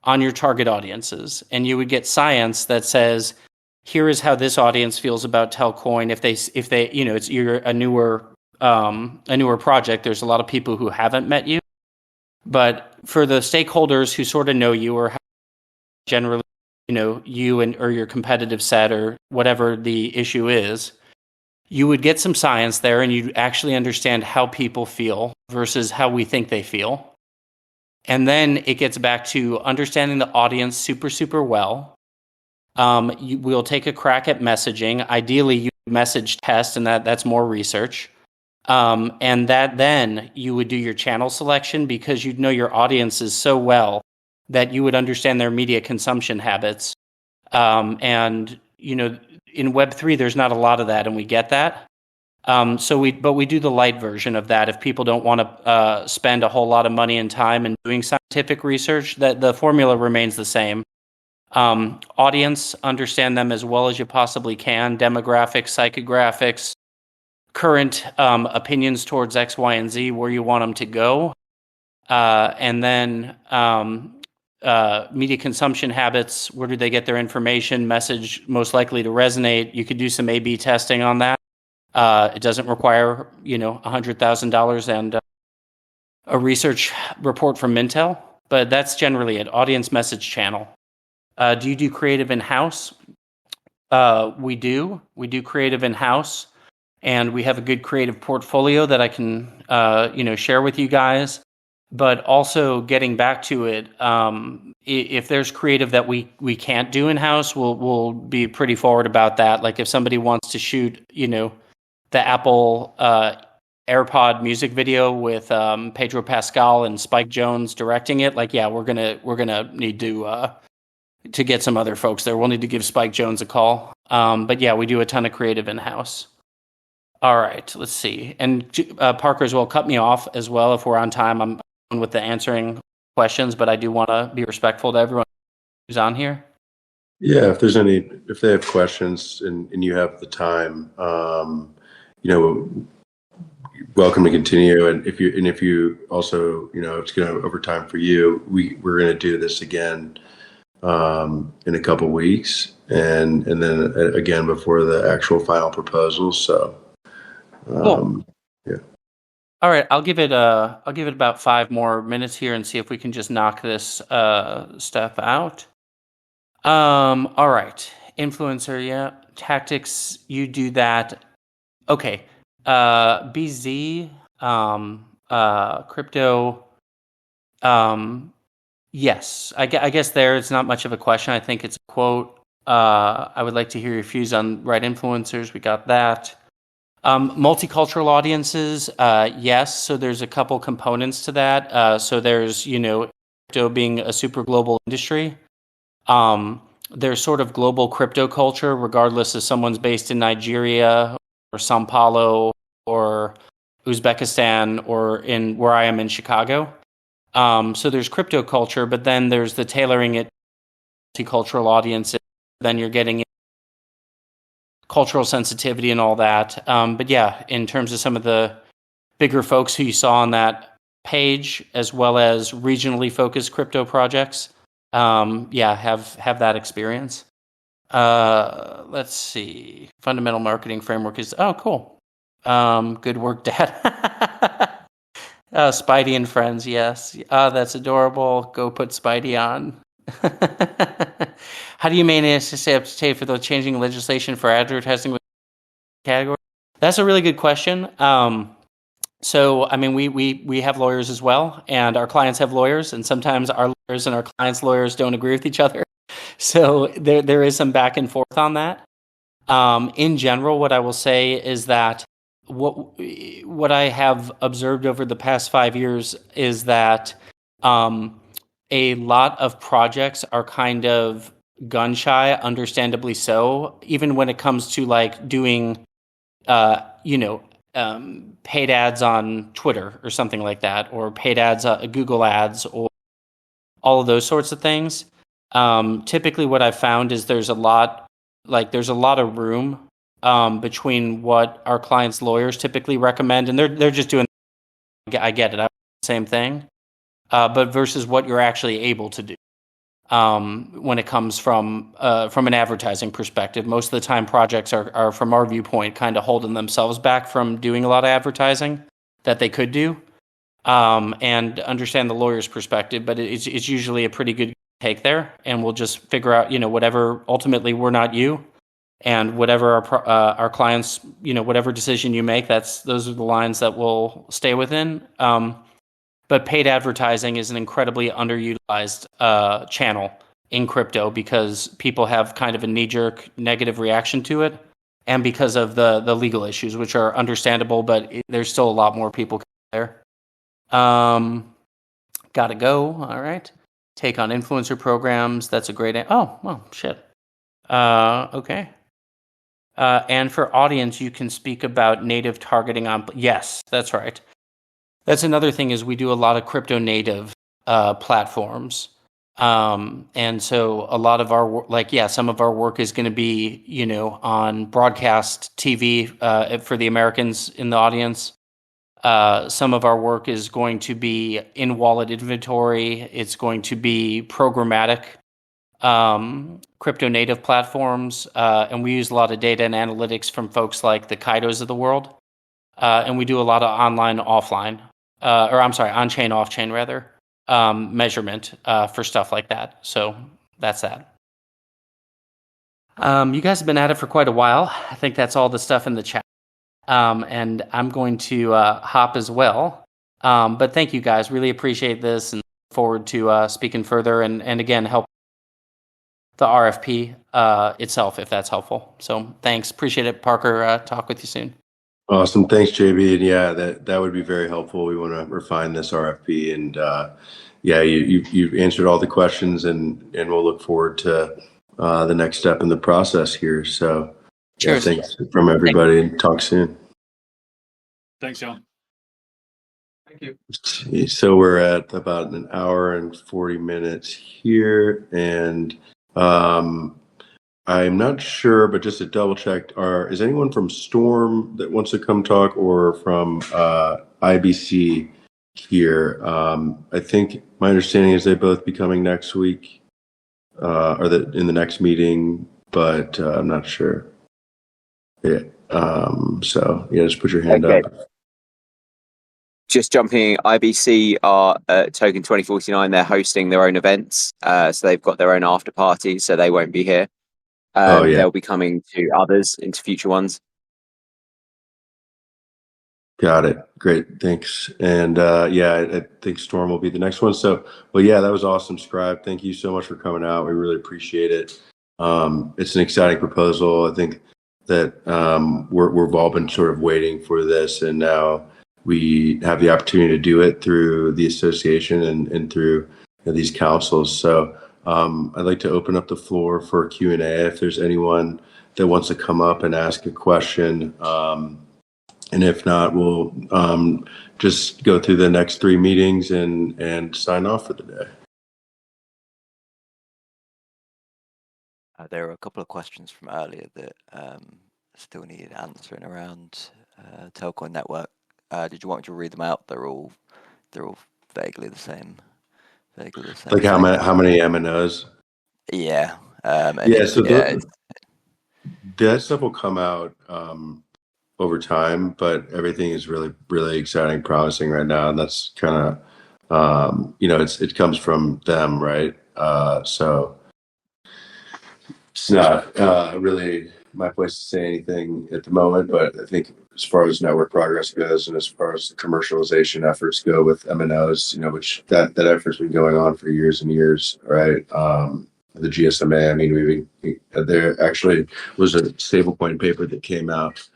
on your target audiences, and you would get science that says, here is how this audience feels about Telcoin. If they, you're a newer project, there's a lot of people who haven't met you. But for the stakeholders who sort of know you or generally, you or your competitive set or whatever the issue is, you would get some science there and you'd actually understand how people feel versus how we think they feel. And then it gets back to understanding the audience super, super well. We'll take a crack at messaging. Ideally, you message test, and that's more research. And that then you would do your channel selection because you'd know your audiences so well that you would understand their media consumption habits. And in Web3, there's not a lot of that, and we get that. But we do the light version of that. If people don't want to spend a whole lot of money and time in doing scientific research, that the formula remains the same. Audience, understand them as well as you possibly can. Demographics, psychographics, current opinions towards X, Y, and Z, where you want them to go. And then media consumption habits, where do they get their information? Message most likely to resonate. You could do some A/B testing on that. It doesn't require, $100,000 and a research report from Mintel, but that's generally it. Audience, message, channel. Do you do creative in-house? We do. We do creative in-house, and we have a good creative portfolio that I can, share with you guys. But also getting back to it, if there's creative that we can't do in-house, we'll be pretty forward about that. Like if somebody wants to shoot, the Apple AirPod music video with Pedro Pascal and Spike Jonze directing it, like we're gonna need to get some other folks there. We'll need to give Spike Jonze a call. But we do a ton of creative in-house. All right, let's see. And Parker as well, cut me off as well if we're on time. I'm on with the answering questions, but I do want to be respectful to everyone who's on here. Yeah, if they have questions and you have the time, welcome to continue. And if you also, it's going to over time for you, we're going to do this again in a couple weeks, and then again before the actual final proposal. So, cool. Yeah. All right, I'll give it about 5 more minutes here and see if we can just knock this stuff out. All right, influencer, tactics. You do that. Okay, BZ, crypto. Yes, I guess there it's not much of a question. I think it's a quote. I would like to hear your views on right influencers. We got that. Multicultural audiences, yes. So there's a couple components to that. So there's, crypto being a super global industry. There's sort of global crypto culture, regardless if someone's based in Nigeria or Sao Paulo or Uzbekistan or in where I am in Chicago. So there's crypto culture, but then there's the tailoring it to multicultural audiences. Then you're getting cultural sensitivity and all that. But in terms of some of the bigger folks who you saw on that page, as well as regionally focused crypto projects, have that experience. Let's see. Fundamental marketing framework is cool. Good work, Dad. Spidey and Friends, yes. That's adorable. Go put Spidey on. How do you manage to stay up to date for the changing legislation for advertising with category? That's a really good question. So, I mean, we have lawyers as well, and our clients have lawyers, and sometimes our lawyers and our clients' lawyers don't agree with each other. So there is some back and forth on that. In general, what I will say is that what I have observed over the past 5 years is that a lot of projects are kind of gun shy, understandably so, even when it comes to like doing, paid ads on Twitter or something like that, or paid ads, Google ads, or all of those sorts of things. Typically, what I've found is there's a lot of room between what our clients' lawyers typically recommend, and they're just doing. I get it. Same thing, but versus what you're actually able to do. When it comes from an advertising perspective, most of the time projects are from our viewpoint kind of holding themselves back from doing a lot of advertising that they could do, and understand the lawyer's perspective, but it's usually a pretty good take there, and we'll just figure out, whatever. Ultimately, we're not you, and whatever our clients, whatever decision you make, those are the lines that we'll stay within. But paid advertising is an incredibly underutilized channel in crypto because people have kind of a knee-jerk negative reaction to it, and because of the legal issues, which are understandable, but there's still a lot more people there. Gotta go. All right. Take on influencer programs. That's a great. Oh, well, shit. Okay. And for audience, you can speak about native targeting on. Yes, that's right. That's another thing is we do a lot of crypto native platforms. And so a lot of our some of our work is going to be, on broadcast TV for the Americans in the audience. Some of our work is going to be in wallet inventory. It's going to be programmatic crypto native platforms. And we use a lot of data and analytics from folks like the Kaidos of the world. And we do a lot of online, offline, on-chain, off-chain rather, measurement for stuff like that. So that's that. You guys have been at it for quite a while. I think that's all the stuff in the chat. And I'm going to hop as well. But thank you guys. Really appreciate this and look forward to speaking further and again, help the RFP itself, if that's helpful. So thanks. Appreciate it, Parker. Talk with you soon. Awesome. Thanks, JB. And yeah, that would be very helpful. We want to refine this RFP, and you've answered all the questions, and we'll look forward to the next step in the process here. So Cheers. Thanks from everybody, and talk soon. Thanks, John. Thank you. So we're at about an hour and 40 minutes here, and I'm not sure, but just to double check, is anyone from Storm that wants to come talk, or from IBC here? I think my understanding is they both be coming next week, or in the next meeting, but I'm not sure. Yeah. Just put your hand up. Just jumping, IBC are Token 2049. They're hosting their own events, so they've got their own after party, so they won't be here. They'll be coming to others into future ones. Got it. Great. Thanks. And I think Storm will be the next one. So, that was awesome, Scribe. Thank you so much for coming out. We really appreciate it. It's an exciting proposal. I think that we've all been sort of waiting for this, and now we have the opportunity to do it through the association and through these councils. So I'd like to open up the floor for Q&A if there's anyone that wants to come up and ask a question. And if not, we'll just go through the next 3 meetings and sign off for the day. There are a couple of questions from earlier that still needed answering around Telcoin network Did you want me to read them out? They're all vaguely the same. Like how many M&Os? Yeah. Yeah, so that stuff will come out over time, but everything is really, really exciting, promising right now, and that's kind of it comes from them, right? So it's not really my place to say anything at the moment, but I think as far as network progress goes, and as far as the commercialization efforts go with MNOs, which that effort's been going on for years and years, right? The GSMA, I mean, there actually was a stablecoin paper that came out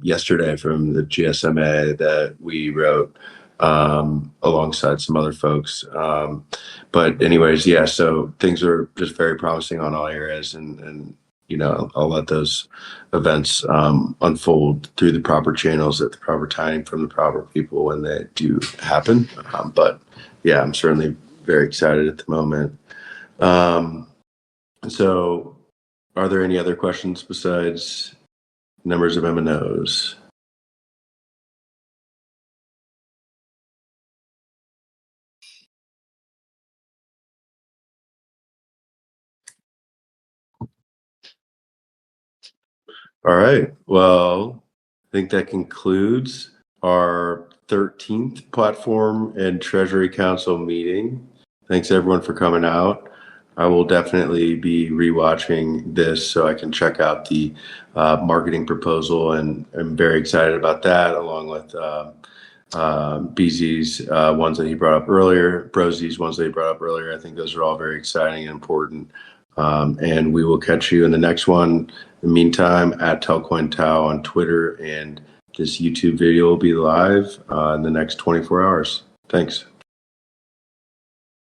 yesterday from the GSMA that we wrote alongside some other folks. But anyways, yeah, so things are just very promising on all areas, and I'll let those events unfold through the proper channels at the proper time from the proper people when they do happen. But yeah, I'm certainly very excited at the moment. So are there any other questions besides numbers of MNOs? All right. Well, I think that concludes our 13th Platform and Treasury Council meeting. Thanks everyone for coming out. I will definitely be rewatching this so I can check out the marketing proposal, and I'm very excited about that, along with BZ's ones that he brought up earlier, Brozy's ones that he brought up earlier. I think those are all very exciting and important. And we will catch you in the next one. In the meantime, at Telcoin Tao on Twitter, and this YouTube video will be live in the next 24 hours. Thanks.